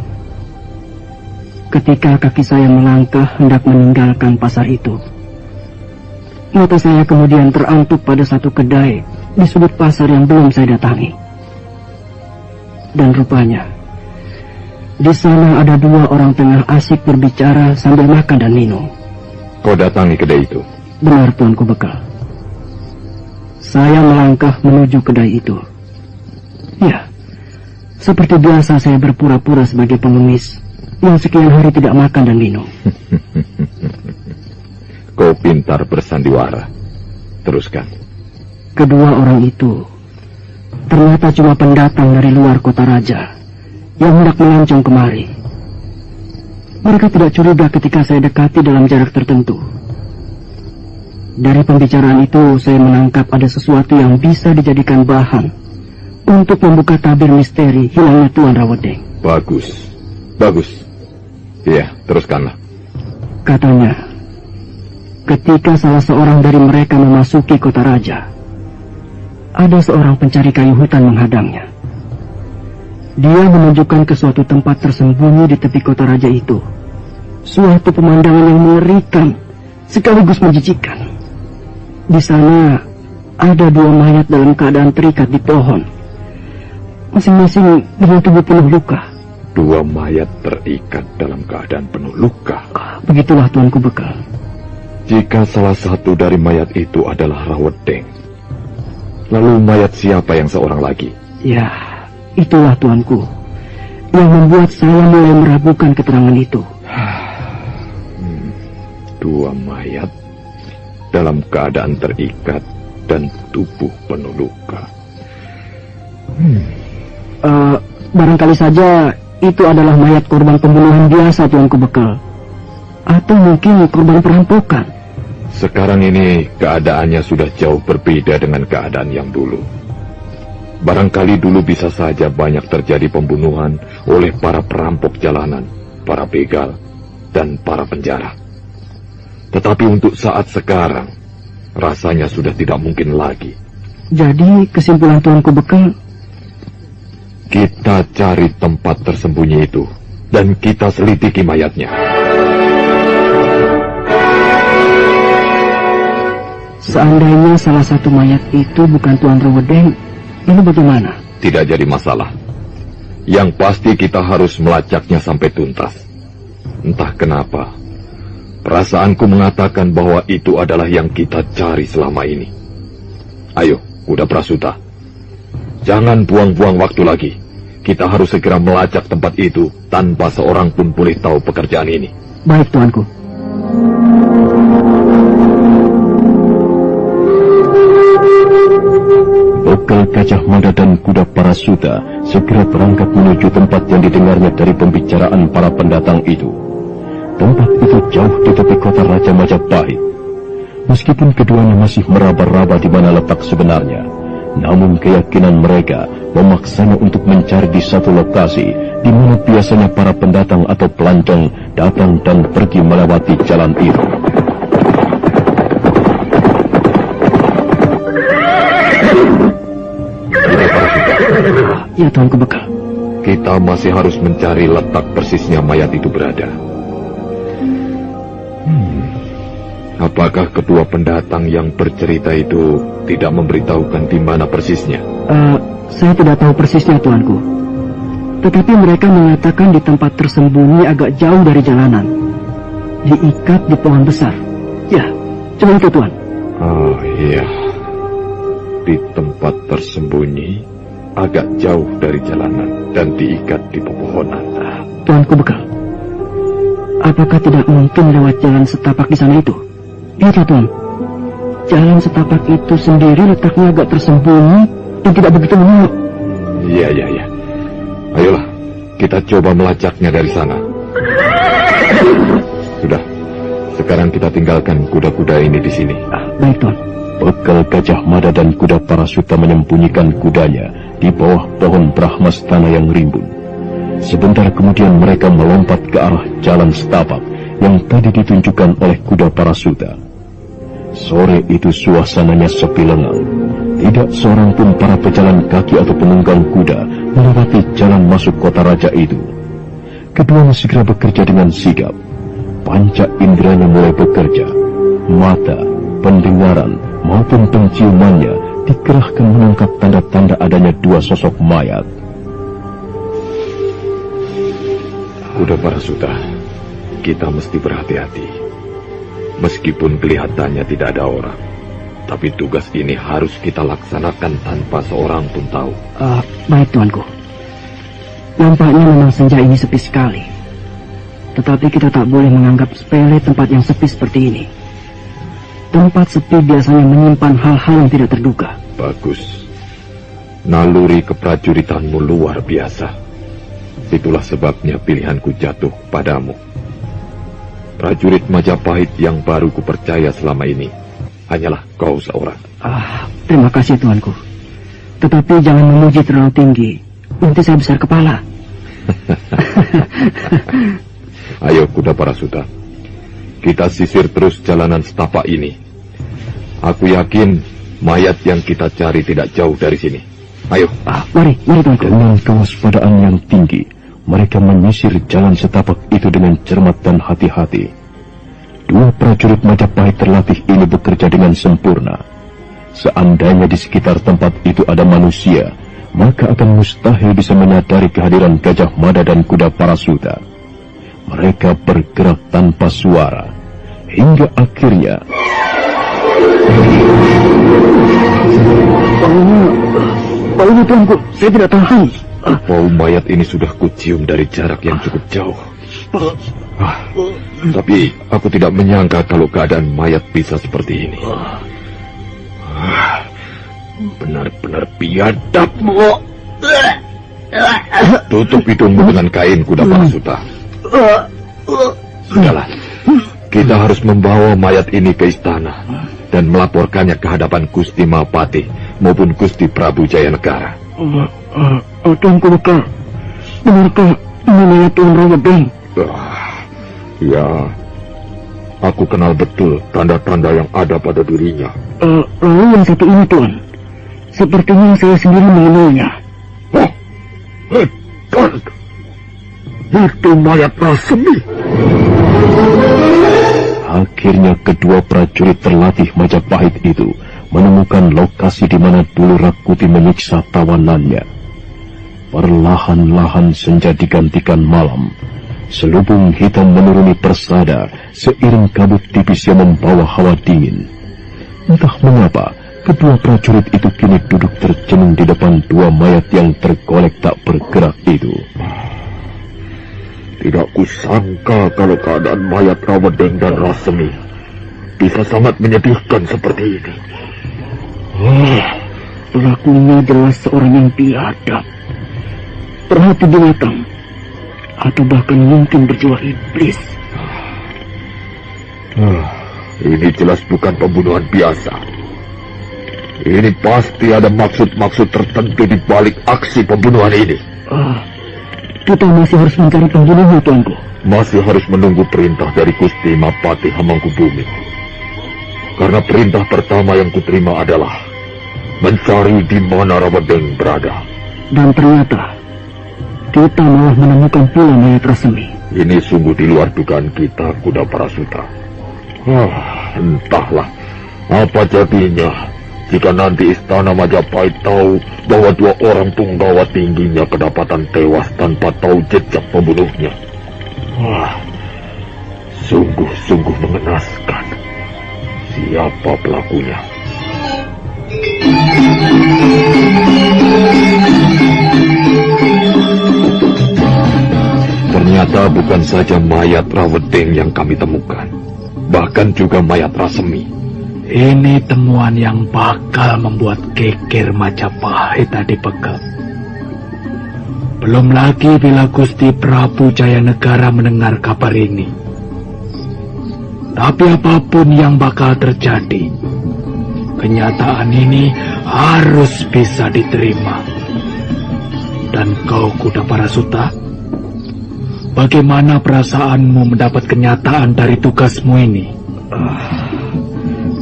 Ketika kaki saya melangkah hendak meninggalkan pasar itu, mata saya kemudian terantuk pada satu kedai di sudut pasar yang belum saya datangi. Dan rupanya, di sana ada dua orang tengah asik berbicara sambil makan dan minum. Kau datangi kedai itu? Benar Tuanku Bekal. Saya melangkah menuju kedai itu. Ya, seperti biasa saya berpura-pura sebagai pengemis yang sekian hari tidak makan dan minum. Kau pintar bersandiwara. Teruskan. Kedua orang itu ternyata cuma pendatang dari luar kota raja yang hendak melancong kemari. Mereka tidak curiga ketika saya dekati dalam jarak tertentu. Dari pembicaraan itu saya menangkap ada sesuatu yang bisa dijadikan bahan untuk membuka tabir misteri hilangnya Tuan Rawedeng. Bagus. Iya, teruskanlah. Katanya, ketika salah seorang dari mereka memasuki kota raja, ada seorang pencari kayu hutan menghadangnya. Dia menunjukkan ke suatu tempat tersembunyi di tepi kota raja itu. Suatu pemandangan yang mengerikan sekaligus menjijikkan. Di sana ada dua mayat dalam keadaan terikat di pohon, masing-masing dengan tubuh penuh luka. Dua mayat terikat dalam keadaan penuh luka? Begitulah Tuanku Bekal. Jika salah satu dari mayat itu adalah Rawedeng, lalu mayat siapa yang seorang lagi? Ya, itulah Tuanku yang membuat saya mulai meragukan keterangan itu. Dua mayat dalam keadaan terikat dan tubuh penuh luka. Barangkali saja itu adalah mayat korban pembunuhan biasa, Tuanku Bekal. Atau mungkin korban perampokan. Sekarang ini keadaannya sudah jauh berbeda dengan keadaan yang dulu. Barangkali dulu bisa saja banyak terjadi pembunuhan oleh para perampok jalanan, para begal, dan para penjara. Tetapi untuk saat sekarang, rasanya sudah tidak mungkin lagi. Jadi kesimpulan Tuanku Bekal, kita cari tempat tersembunyi itu dan kita selidiki mayatnya. Seandainya salah satu mayat itu bukan Tuan Rewedeng, ini bagaimana? Tidak jadi masalah. Yang pasti kita harus melacaknya sampai tuntas. Entah kenapa, perasaanku mengatakan bahwa itu adalah yang kita cari selama ini. Ayo, Kuda Prasuta. Jangan buang-buang waktu lagi. Kita harus segera melacak tempat itu tanpa seorang pun boleh tahu pekerjaan ini. Baik, Tuanku. Bekal Gajah Mada dan Kuda Parasuta segera berangkat menuju tempat yang didengarnya dari pembicaraan para pendatang itu. Tempat itu jauh di tepi kota Raja Majapahit. Meskipun keduanya masih meraba-raba di mana letak sebenarnya, namun keyakinan mereka memaksanya untuk mencari di satu lokasi di mana biasanya para pendatang atau pelancong datang dan pergi melewati jalan itu. Ya, Tuanku Bekal. Kita masih harus mencari letak persisnya mayat itu berada. Apakah kedua pendatang yang bercerita itu tidak memberitahukan di mana persisnya? Saya tidak tahu persisnya, Tuanku. Tetapi mereka mengatakan di tempat tersembunyi agak jauh dari jalanan. Diikat di pohon besar. Ya, cuma itu, Tuan. Oh iya. Di tempat tersembunyi agak jauh dari jalanan dan diikat di pepohonan. Tuanku Bekal, apakah tidak mungkin lewat jalan setapak di sana itu? Lihatlah, Tuan. Jalan setapak itu sendiri letaknya agak tersembunyi dan tidak begitu menolak. Iya. Ayolah, kita coba melacaknya dari sana. Sudah, sekarang kita tinggalkan kuda-kuda ini di sini. Baik, Tuan. Bekal Gajah Mada dan Kuda Parasuta menyembunyikan kudanya di bawah pohon brahmastana yang rimbun. Sebentar kemudian mereka melompat ke arah jalan setapak yang tadi ditunjukkan oleh Kuda Parasuta. Sore itu suasananya sepi lengang. Tidak seorang pun para pejalan kaki atau penunggang kuda melewati jalan masuk kota raja itu. Keduanya segera bekerja dengan sigap. Panca inderanya mulai bekerja. Mata, pendengaran, maupun penciumannya dikerahkan menangkap tanda-tanda adanya dua sosok mayat. Kuda Parasuta, kita mesti berhati-hati. Meskipun kelihatannya tidak ada orang, tapi tugas ini harus kita laksanakan tanpa seorang pun tahu. Baik, Tuanku. Nampaknya memang senja ini sepi sekali. Tetapi kita tak boleh menganggap sepele tempat yang sepi seperti ini. Tempat sepi biasanya menyimpan hal-hal yang tidak terduga. Bagus. Naluri keprajuritanmu luar biasa. Itulah sebabnya pilihanku jatuh padamu. Prajurit Majapahit yang baru kupercaya selama ini hanyalah kau seorang. Terima kasih, Tuanku. Tetapi jangan memuji terlalu tinggi. Nanti saya besar kepala. Ayo, Kuda Parasuta. Kita sisir terus jalanan setapak ini. Aku yakin mayat yang kita cari tidak jauh dari sini. Ayo. Mari, Tuanku. Dengan kewaspadaan yang tinggi, mereka menyisir jalan setapak itu dengan cermat dan hati-hati. Dua prajurit Majapahit terlatih ini bekerja dengan sempurna. Seandainya di sekitar tempat itu ada manusia, maka akan mustahil bisa menyadari kehadiran Gajah Mada dan Kuda Parasuta. Mereka bergerak tanpa suara, hingga akhirnya... Bau Tuanku, saya tidak tahan. Bau mayat ini sudah kucium dari jarak yang cukup jauh. Tapi aku tidak menyangka kalau keadaan mayat bisa seperti ini. Benar-benar biadab. Tutup hidungmu dengan kain, Kuda Parasuta. Sudahlah, kita harus membawa mayat ini ke istana dan melaporkannya ke hadapan Gusti Mahapati maupun Gusti Prabu Jayanegara. Tuanku Bekal, benarkah ini mayat Tuan Rawedeng? Ya, aku kenal betul tanda-tanda yang ada pada dirinya. Lalu yang satu ini, Tuan, sepertinya saya sendiri mengenalnya. Tuan, itu mayat Rasemi. Akhirnya kedua prajurit terlatih Majapahit itu menemukan lokasi di mana dulu Rakuti menyiksa tawanannya. Perlahan-lahan senja digantikan malam. Selubung hitam menuruni persada seiring kabut tipis yang membawa hawa dingin. Entah mengapa, kedua prajurit itu kini duduk tercenung di depan dua mayat yang tergolek tak bergerak itu. Tidak kusangka kalau keadaan mayat Rawedeng dan Rasemi bisa sangat menyedihkan seperti ini. Pelakunya jelas seorang yang biadab, perhati binatang, atau bahkan mungkin berjiwa iblis. Ini jelas bukan pembunuhan biasa. Ini pasti ada maksud-maksud tertentu di balik aksi pembunuhan ini. Kita masih harus mencari pembunuhnya, Tuanku. Masih harus menunggu perintah dari Gusti Mahapati Hamangkubumi. Karena perintah pertama yang kuterima adalah mencari di mana Rawedeng berada. Dan ternyata kita malah menemukan pula mayat Rasemi. Ini sungguh di luar dugaan kita, Kuda Parasuta. Entahlah apa jadinya jika nanti istana Majapahit tahu bahwa dua orang punggawa tingginya kedapatan tewas tanpa tahu jejak pembunuhnya. Sungguh-sungguh mengenaskan. Siapa pelakunya? Ternyata bukan saja mayat Rawedeng yang kami temukan, bahkan juga mayat Rasemi. Ini temuan yang bakal membuat geger Majapahit Adipeka. Belum lagi bila Gusti Prabu Jayanegara mendengar kabar ini. Tapi apapun yang bakal terjadi, kenyataan ini harus bisa diterima. Dan kau, Kuda Parasuta, bagaimana perasaanmu mendapat kenyataan dari tugasmu ini?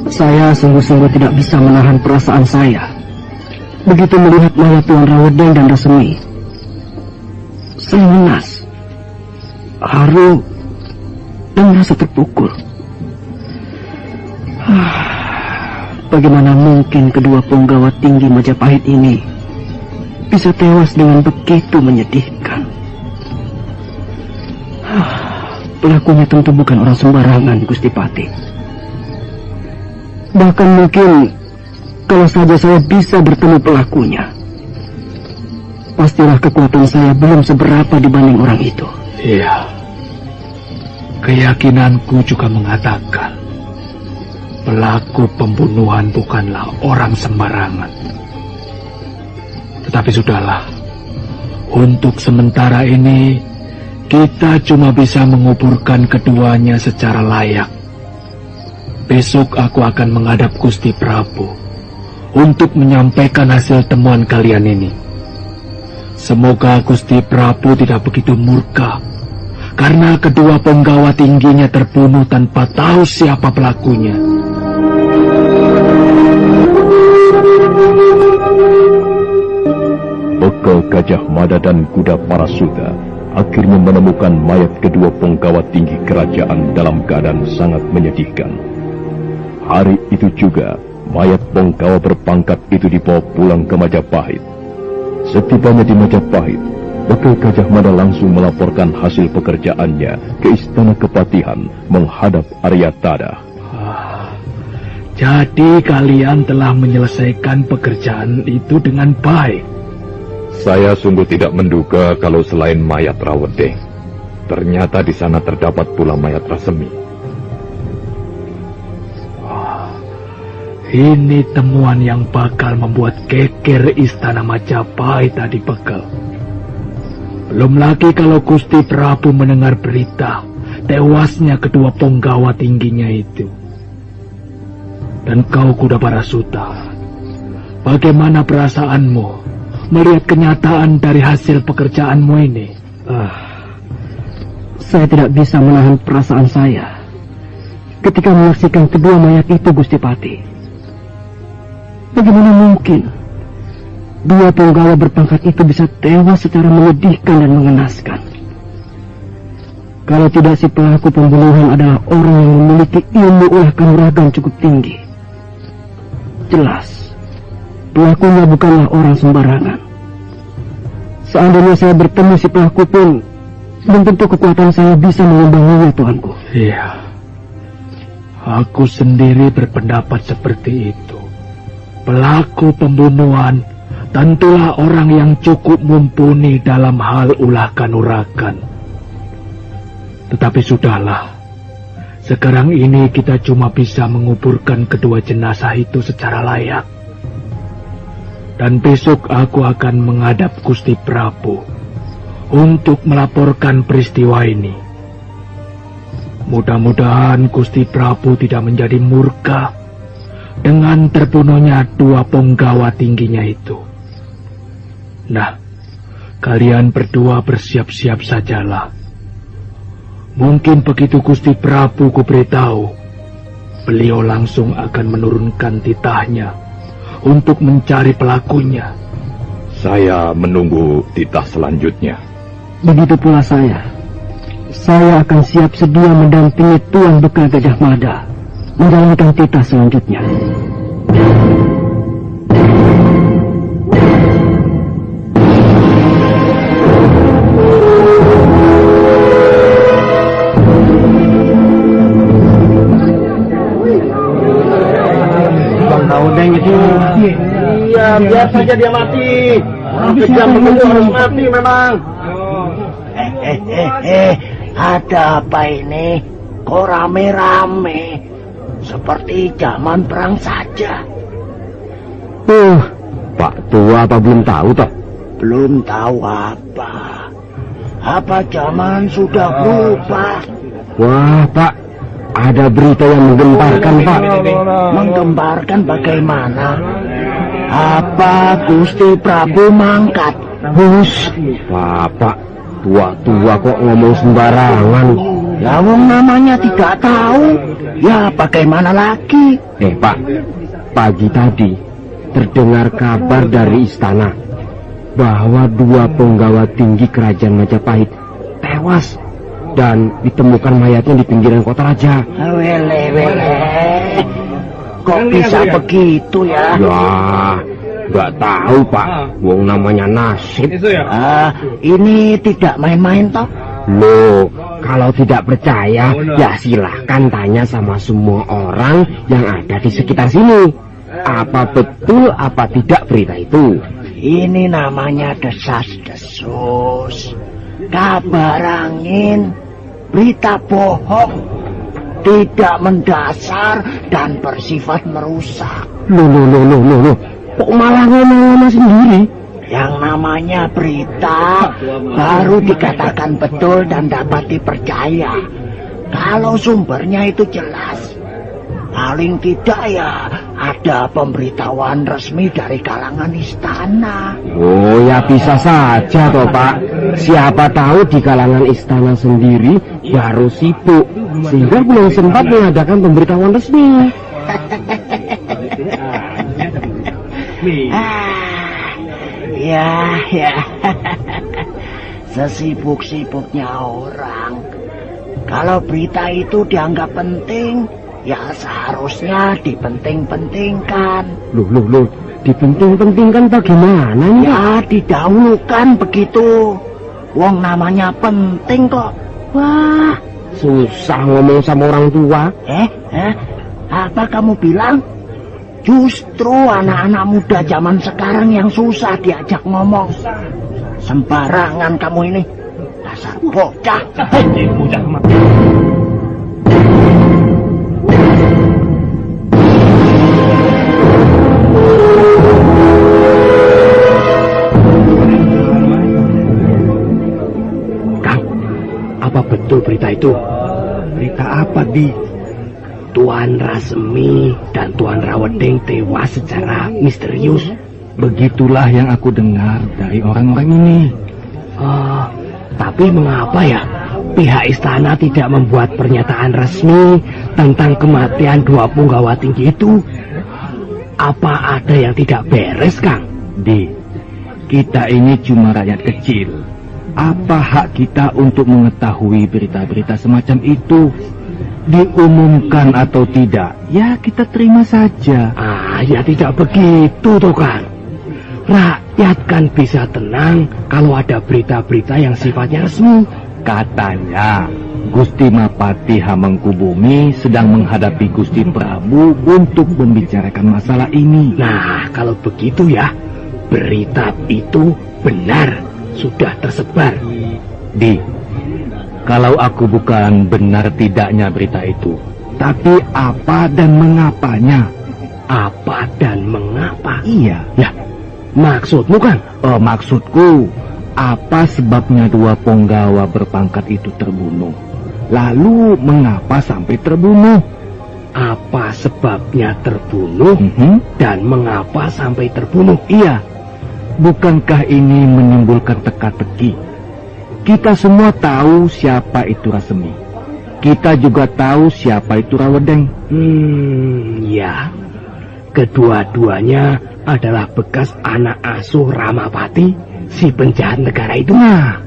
Saya sungguh-sungguh tidak bisa menahan perasaan saya begitu melihat mayat Tuan Rawedeng dan Rasemi. Saya menas, haru, dan merasa terpukul. Bagaimana mungkin kedua punggawa tinggi Majapahit ini bisa tewas dengan begitu menyedihkan? Pelakunya tentu bukan orang sembarangan, Gusti Pati. Bahkan mungkin kalau saja saya bisa bertemu pelakunya, pastilah kekuatan saya belum seberapa dibanding orang itu. Iya, keyakinanku juga mengatakan pelaku pembunuhan bukanlah orang sembarangan. Tetapi sudahlah, untuk sementara ini kita cuma bisa menguburkan keduanya secara layak. Besok aku akan menghadap Gusti Prabu untuk menyampaikan hasil temuan kalian ini. Semoga Gusti Prabu tidak begitu murka karena kedua punggawa tingginya terbunuh tanpa tahu siapa pelakunya. Bekal Gajah Mada dan Kuda Parasuta akhirnya menemukan mayat kedua punggawa tinggi kerajaan dalam keadaan sangat menyedihkan. Hari itu juga, mayat punggawa berpangkat itu dibawa pulang ke Majapahit. Setibanya di Majapahit, Bekal Gajah Mada langsung melaporkan hasil pekerjaannya ke Istana Kepatihan menghadap Aryatada. Jadi kalian telah menyelesaikan pekerjaan itu dengan baik. Saya sungguh tidak menduga kalau selain mayat Rawedeng, ternyata di sana terdapat pula mayat Rasemi. Ini temuan yang bakal membuat geger Istana Majapahit Adipeka. Belum lagi kalau Gusti Prabu mendengar berita tewasnya kedua penggawa tingginya itu. Dan kau Kuda Parasuta, bagaimana perasaanmu melihat kenyataan dari hasil pekerjaanmu ini? Saya tidak bisa menahan perasaan saya ketika menyaksikan kedua mayat itu, Gusti Pati. Bagaimana mungkin dua penggawa berpangkat itu bisa tewas secara menyedihkan dan mengenaskan? Kalau tidak si pelaku pembunuhan adalah orang yang memiliki ilmu ulah kanuragan cukup tinggi. Jelas, pelakunya bukanlah orang sembarangan. Seandainya saya bertemu si pelaku pun, belum tentu kekuatan saya bisa mengimbanginya, Tuanku. Iya, aku sendiri berpendapat seperti itu. Pelaku pembunuhan tentulah orang yang cukup mumpuni dalam hal ulah kanuragan. Tetapi sudahlah, sekarang ini kita cuma bisa menguburkan kedua jenazah itu secara layak. Dan besok aku akan menghadap Gusti Prabu untuk melaporkan peristiwa ini. Mudah-mudahan Gusti Prabu tidak menjadi murka dengan terbunuhnya dua penggawa tingginya itu. Nah, kalian berdua bersiap-siap sajalah. Mungkin begitu Gusti Prabu kuberitahu, beliau langsung akan menurunkan titahnya untuk mencari pelakunya. Saya menunggu titah selanjutnya. Begitu pula saya. Saya akan siap sedia mendampingi Tuan Beka Gajah Mada menjalankan titah selanjutnya. Bang Naudeng itu. Iya, biar saja dia mati. Orang kejam begitu harus mati memang. Ada apa ini? Kok rame-rame? Seperti zaman perang saja. Pak Tua apa belum tahu toh? Belum tahu apa. Apa zaman sudah berubah? Wah, Pak, ada berita yang menggemparkan, Pak. Menggemparkan bagaimana? Apa Gusti Prabu mangkat? Hus, Pak, tua-tua kok ngomong sembarangan. Ya wong namanya tidak tahu. Ya bagaimana lagi? Pak, pagi tadi terdengar kabar dari istana bahwa dua penggawa tinggi kerajaan Majapahit tewas dan ditemukan mayatnya di pinggiran kota raja. Wele. Kok bisa begitu ya? Ya, nggak tahu Pak. Wong namanya nasib. Ini tidak main-main toh? Loh, kalau tidak percaya, ya silahkan tanya sama semua orang yang ada di sekitar sini. Apa betul apa tidak berita itu? Ini namanya desas-desus, kabar angin, berita bohong, tidak mendasar dan bersifat merusak. Loh, kok malah ngomong-ngomong sendiri? Yang namanya berita baru dikatakan betul dan dapat dipercaya kalau sumbernya itu jelas. Paling tidak ya ada pemberitahuan resmi dari kalangan istana. Oh ya bisa saja toh Pak. Siapa tahu di kalangan istana sendiri baru sibuk sehingga belum sempat mengadakan pemberitahuan resmi. Ya, sesibuk-sibuknya orang. Kalau berita itu dianggap penting, ya seharusnya dipenting-pentingkan. Loh, dipenting-pentingkan bagaimana nih? Ya, didahulukan begitu. Wong namanya penting kok. Wah, susah ngomong sama orang tua. Apa kamu bilang? Justru anak-anak muda zaman sekarang yang susah diajak ngomong. Sembarangan kamu ini. Dasar bocah. berita itu. Berita apa, Di? Tuan Rasemi dan Tuan Rawedeng tewas secara misterius. Begitulah yang aku dengar dari orang-orang ini. Tapi mengapa ya pihak istana tidak membuat pernyataan resmi tentang kematian dua punggawa tinggi itu? Apa ada yang tidak beres, Kang? Di, kita ini cuma rakyat kecil. Apa hak kita untuk mengetahui berita-berita semacam itu? Diumumkan atau tidak, ya kita terima saja. Ya tidak begitu toh, Kang. Rakyat kan bisa tenang kalau ada berita-berita yang sifatnya resmi. Katanya Gusti Mapati Hamengkubumi sedang menghadapi Gusti Prabu untuk membicarakan masalah ini. Nah, kalau begitu ya, berita itu benar sudah tersebar. Di, kalau aku bukan benar tidaknya berita itu, tapi apa dan mengapanya? Apa dan mengapa? Iya. Ya, maksudmu kan? Maksudku, apa sebabnya dua punggawa berpangkat itu terbunuh? Lalu mengapa sampai terbunuh? Apa sebabnya terbunuh dan mengapa sampai terbunuh? Iya. Bukankah ini menimbulkan teka-teki? Kita semua tahu siapa itu Rasemi. Kita juga tahu siapa itu Rawedeng. Ya. Kedua-duanya adalah bekas anak asuh Ramapati, si penjahat negara itu. Nah,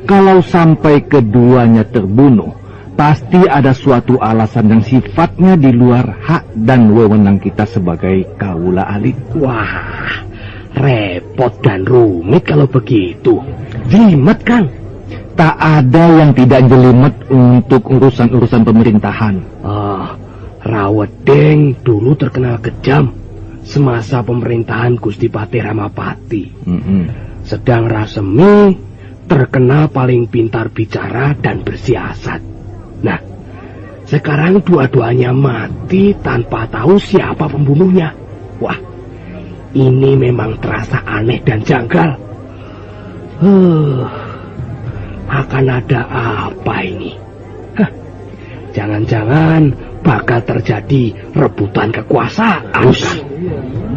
kalau sampai keduanya terbunuh, pasti ada suatu alasan yang sifatnya di luar hak dan wewenang kita sebagai kaula alit. Wah, repot dan rumit kalau begitu. Jelimet, Kang. Tak ada yang tidak jelimet untuk urusan-urusan pemerintahan. Rawedeng dulu terkenal kejam semasa pemerintahan Gusti Patih Ramapati. Sedang Rasemi terkenal paling pintar bicara dan bersiasat. Nah, sekarang dua-duanya mati tanpa tahu siapa pembunuhnya. Wah, ini memang terasa aneh dan janggal. Akan ada apa ini? Jangan-jangan bakal terjadi rebutan kekuasaan.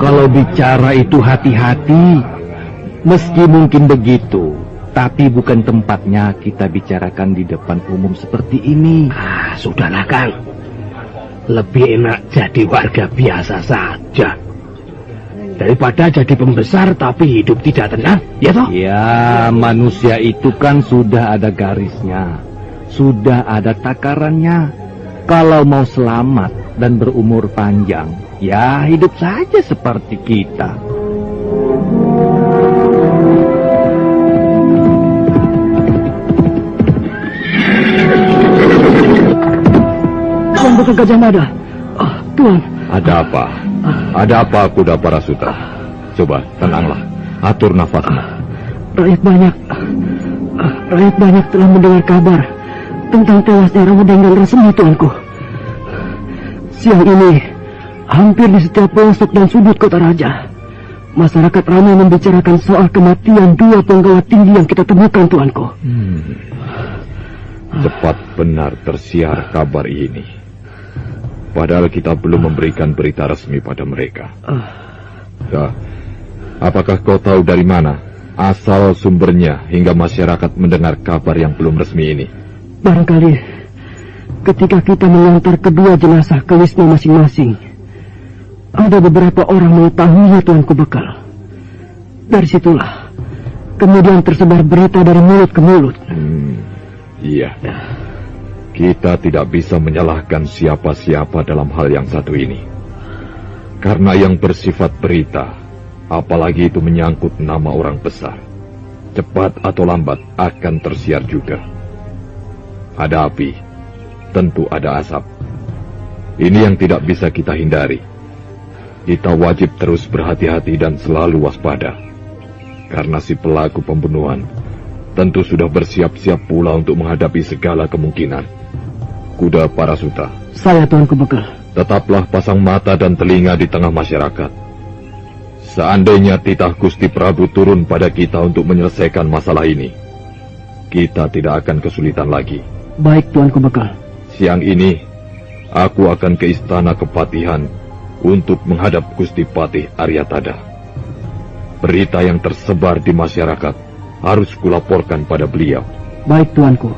Kalau bicara itu hati-hati. Meski mungkin begitu, tapi bukan tempatnya kita bicarakan di depan umum seperti ini. Sudahlah, Kang. Lebih enak jadi warga biasa saja daripada jadi pembesar tapi hidup tidak tenang, ya toh? Ya, manusia itu kan sudah ada garisnya, sudah ada takarannya. Kalau mau selamat dan berumur panjang, ya hidup saja seperti kita. Tuan Bagong Gajah Mada. Tuan. Ada apa? Ada apa, Kuda Parasuta? Coba, tenanglah. Atur nafasmu. Rakyat banyak telah mendengar kabar tentang tewasnya Rawedeng dan Rasemi, Tuanku. Siang ini, hampir di setiap pelosok dan sudut kota raja, masyarakat ramai membicarakan soal kematian dua punggawa tinggi yang kita temukan, Tuanku. Cepat benar tersiar kabar ini. Padahal kita belum memberikan berita resmi pada mereka. Apakah kau tahu dari mana asal sumbernya hingga masyarakat mendengar kabar yang belum resmi ini? Barangkali ketika kita mengantar kedua jenazah ke wisma masing-masing, ada beberapa orang mengetahuinya, Tuanku Bekal. Dari situlah kemudian tersebar berita dari mulut ke mulut. Iya. Kita tidak bisa menyalahkan siapa-siapa dalam hal yang satu ini. Karena yang bersifat berita, apalagi itu menyangkut nama orang besar, cepat atau lambat akan tersiar juga. Ada api, tentu ada asap. Ini yang tidak bisa kita hindari. Kita wajib terus berhati-hati dan selalu waspada. Karena si pelaku pembunuhan tentu sudah bersiap-siap pula untuk menghadapi segala kemungkinan. Kuda Parasuta. Saya, Tuanku Bekal. Tetaplah pasang mata dan telinga di tengah masyarakat. Seandainya titah Gusti Prabu turun pada kita untuk menyelesaikan masalah ini, kita tidak akan kesulitan lagi. Baik, Tuanku Bekal. Siang ini, aku akan ke istana Kepatihan untuk menghadap Gusti Patih Aryatada. Berita yang tersebar di masyarakat harus kulaporkan pada beliau. Baik, Tuanku.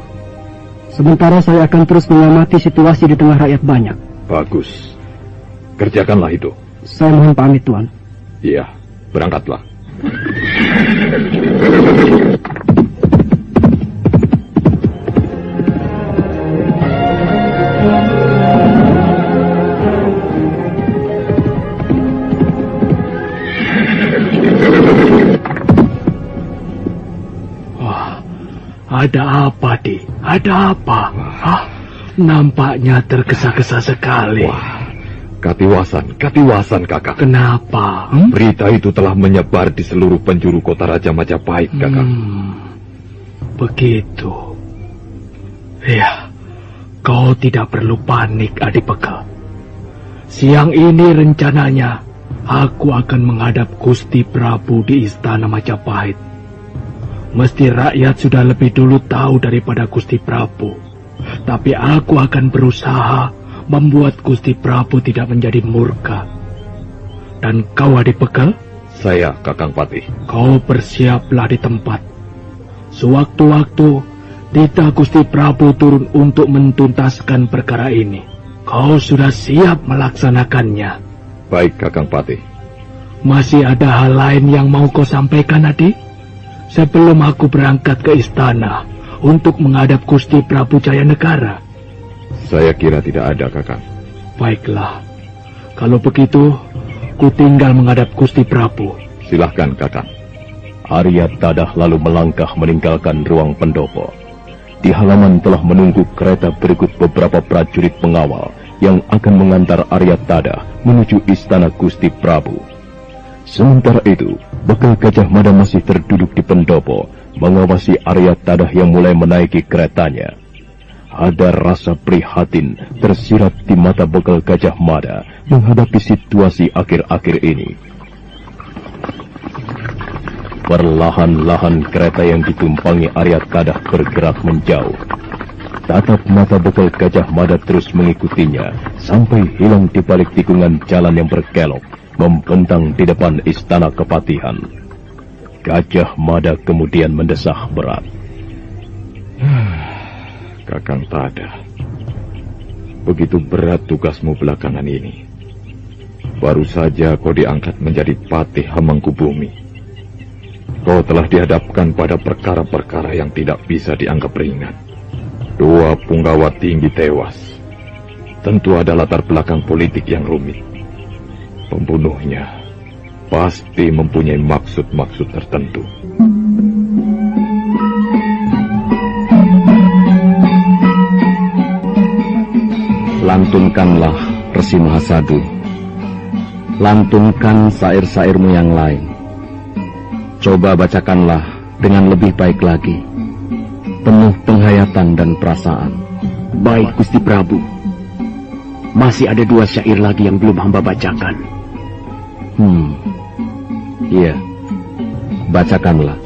Sementara saya akan terus mengamati situasi di tengah rakyat banyak. Bagus. Kerjakanlah itu. Saya mohon pamit, Tuan. Iya, berangkatlah. Ada apa, Di? Ada apa? Hah? Nampaknya tergesa-gesa sekali. Wah, katiwasan kakak. Kenapa? Berita itu telah menyebar di seluruh penjuru kota Raja Majapahit, kakak. Begitu. Ya, kau tidak perlu panik, Adipeka. Siang ini rencananya aku akan menghadap Gusti Prabu di istana Majapahit. Mesti rakyat sudah lebih dulu tahu daripada Gusti Prabu. Tapi aku akan berusaha membuat Gusti Prabu tidak menjadi murka. Dan kau, Adipeka? Saya, Kakang Patih. Kau bersiaplah di tempat. Sewaktu-waktu, titah Gusti Prabu turun untuk mentuntaskan perkara ini. Kau sudah siap melaksanakannya. Baik, Kakang Patih. Masih ada hal lain yang mau kau sampaikan, Adik? Sebelum aku berangkat ke istana untuk menghadap Gusti Prabu Jayanegara. Saya kira tidak ada, Kakang. Baiklah. Kalau begitu, ku tinggal menghadap Gusti Prabu. Silahkan, Kakang. Aryatada lalu melangkah meninggalkan ruang pendopo. Di halaman telah menunggu kereta berikut beberapa prajurit pengawal yang akan mengantar Aryatada menuju istana Gusti Prabu. Sementara itu, Bekal Gajah Mada masih terduduk di pendopo, mengawasi Aryatada yang mulai menaiki keretanya. Ada rasa prihatin tersirat di mata Bekal Gajah Mada menghadapi situasi akhir-akhir ini. Perlahan-lahan kereta yang ditumpangi Aryatada bergerak menjauh. Tatap mata Bekal Gajah Mada terus mengikutinya sampai hilang di balik tikungan jalan yang berkelok membentang di depan istana Kepatihan. Gajah Mada kemudian mendesah berat. Kakang Tada, begitu berat tugasmu belakangan ini. Baru saja kau diangkat menjadi Patih Hamengkubumi. Kau telah dihadapkan pada perkara-perkara yang tidak bisa dianggap ringan. 2 punggawa tinggi tewas. Tentu ada latar belakang politik yang rumit. Pembunuhnya pasti mempunyai maksud-maksud tertentu. Lantunkanlah, Resi Mahasadu. Lantunkan syair-syairmu yang lain. Coba bacakanlah dengan lebih baik lagi, penuh penghayatan dan perasaan. Baik, Gusti Prabu. Masih ada 2 syair lagi yang belum hamba bacakan. Iya, bacakanlah.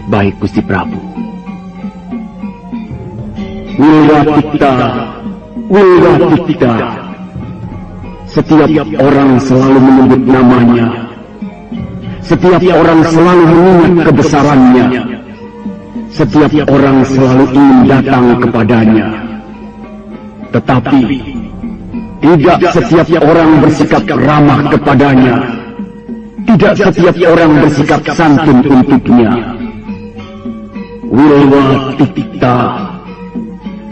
Baik, Gusti Prabu. Wilwatikta. Setiap orang selalu menyebut namanya. Setiap orang selalu mengingat kebesarannya. Setiap orang selalu ingin datang kepadanya. Tetapi tidak setiap orang bersikap ramah kepadanya. Tidak setiap orang bersikap santun untuknya. Wilwatikta,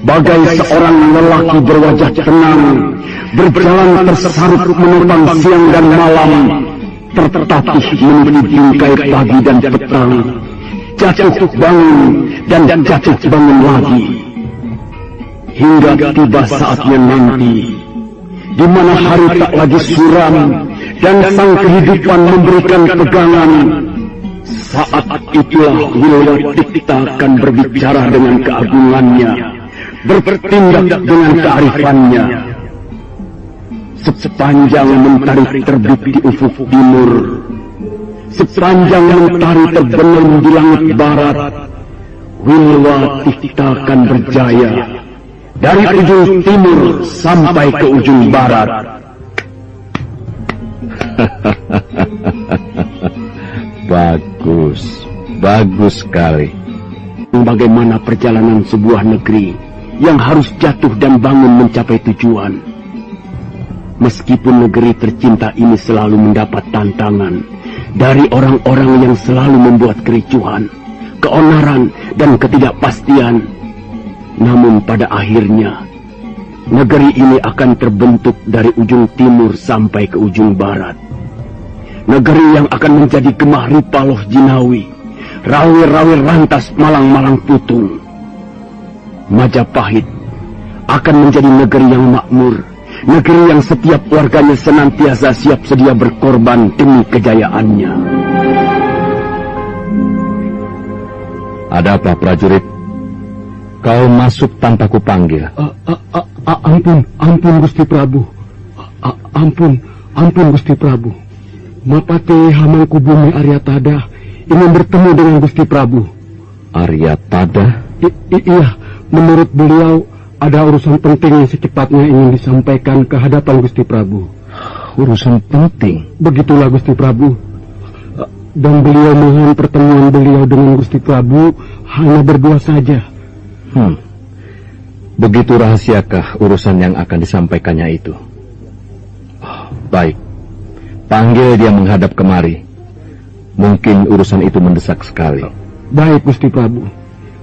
bagai seorang lelaki berwajah tenang, berjalan tersarut menopang siang dan malam, tertatih menuju bingkai pagi dan petang, jatuh bangun dan jatuh bangun lagi, hingga tiba saatnya nanti, di mana hari tak lagi suram dan sang kehidupan memberikan pegangan. Saat itulah Wilwatikta akan berbicara dengan keagungannya, bertindak dengan kearifannya. Sepanjang mentari terbit di ufuk timur, sepanjang mentari terbenam di langit barat, Wilwatikta akan berjaya dari ujung timur sampai ke ujung barat. Bagus, bagus sekali. Bagaimana perjalanan sebuah negeri yang harus jatuh dan bangun mencapai tujuan. Meskipun negeri tercinta ini selalu mendapat tantangan dari orang-orang yang selalu membuat kericuhan, keonaran, dan ketidakpastian, namun pada akhirnya negeri ini akan terbentuk dari ujung timur sampai ke ujung barat. Negeri yang akan menjadi Gemah Ripaloh Jinawi, Rawi-Rawi Rantas Malang-Malang Putung. Majapahit akan menjadi negeri yang makmur, negeri yang setiap warganya senantiasa siap sedia berkorban demi kejayaannya. Ada apa, prajurit? Kau masuk tanpa kupanggil. Ampun Gusti Prabu. Ampun Gusti Prabu. Mapate Hamangkubumi Aryatada ingin bertemu dengan Gusti Prabu. Aryatada? Iya, menurut beliau ada urusan penting yang secepatnya ingin disampaikan ke hadapan Gusti Prabu. Urusan penting? Begitulah Gusti Prabu. Dan beliau mohon pertemuan beliau dengan Gusti Prabu hanya berdua saja. Begitu rahasiakah urusan yang akan disampaikannya itu? Baik, panggil dia menghadap kemari. Mungkin urusan itu mendesak sekali. Baik Gusti Prabu.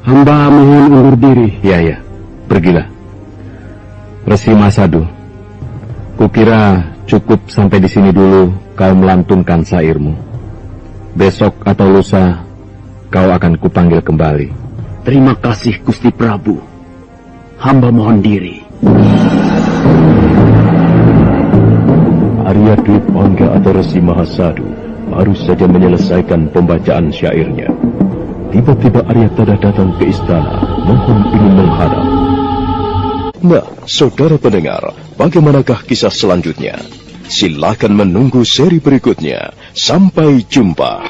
Hamba mohon undur diri. Ya, pergilah. Resi Masadu, kukira cukup sampai di sini dulu kau melantunkan sairmu. Besok atau lusa kau akan kupanggil kembali. Terima kasih Gusti Prabu. Hamba mohon diri. Arya Dwi Pangga atau Resi Mahasadu baru saja menyelesaikan pembacaan syairnya. Tiba-tiba Aryatada datang ke istana, mohon ingin menghadap. Nah, saudara pendengar, bagaimanakah kisah selanjutnya? Silakan menunggu seri berikutnya. Sampai jumpa.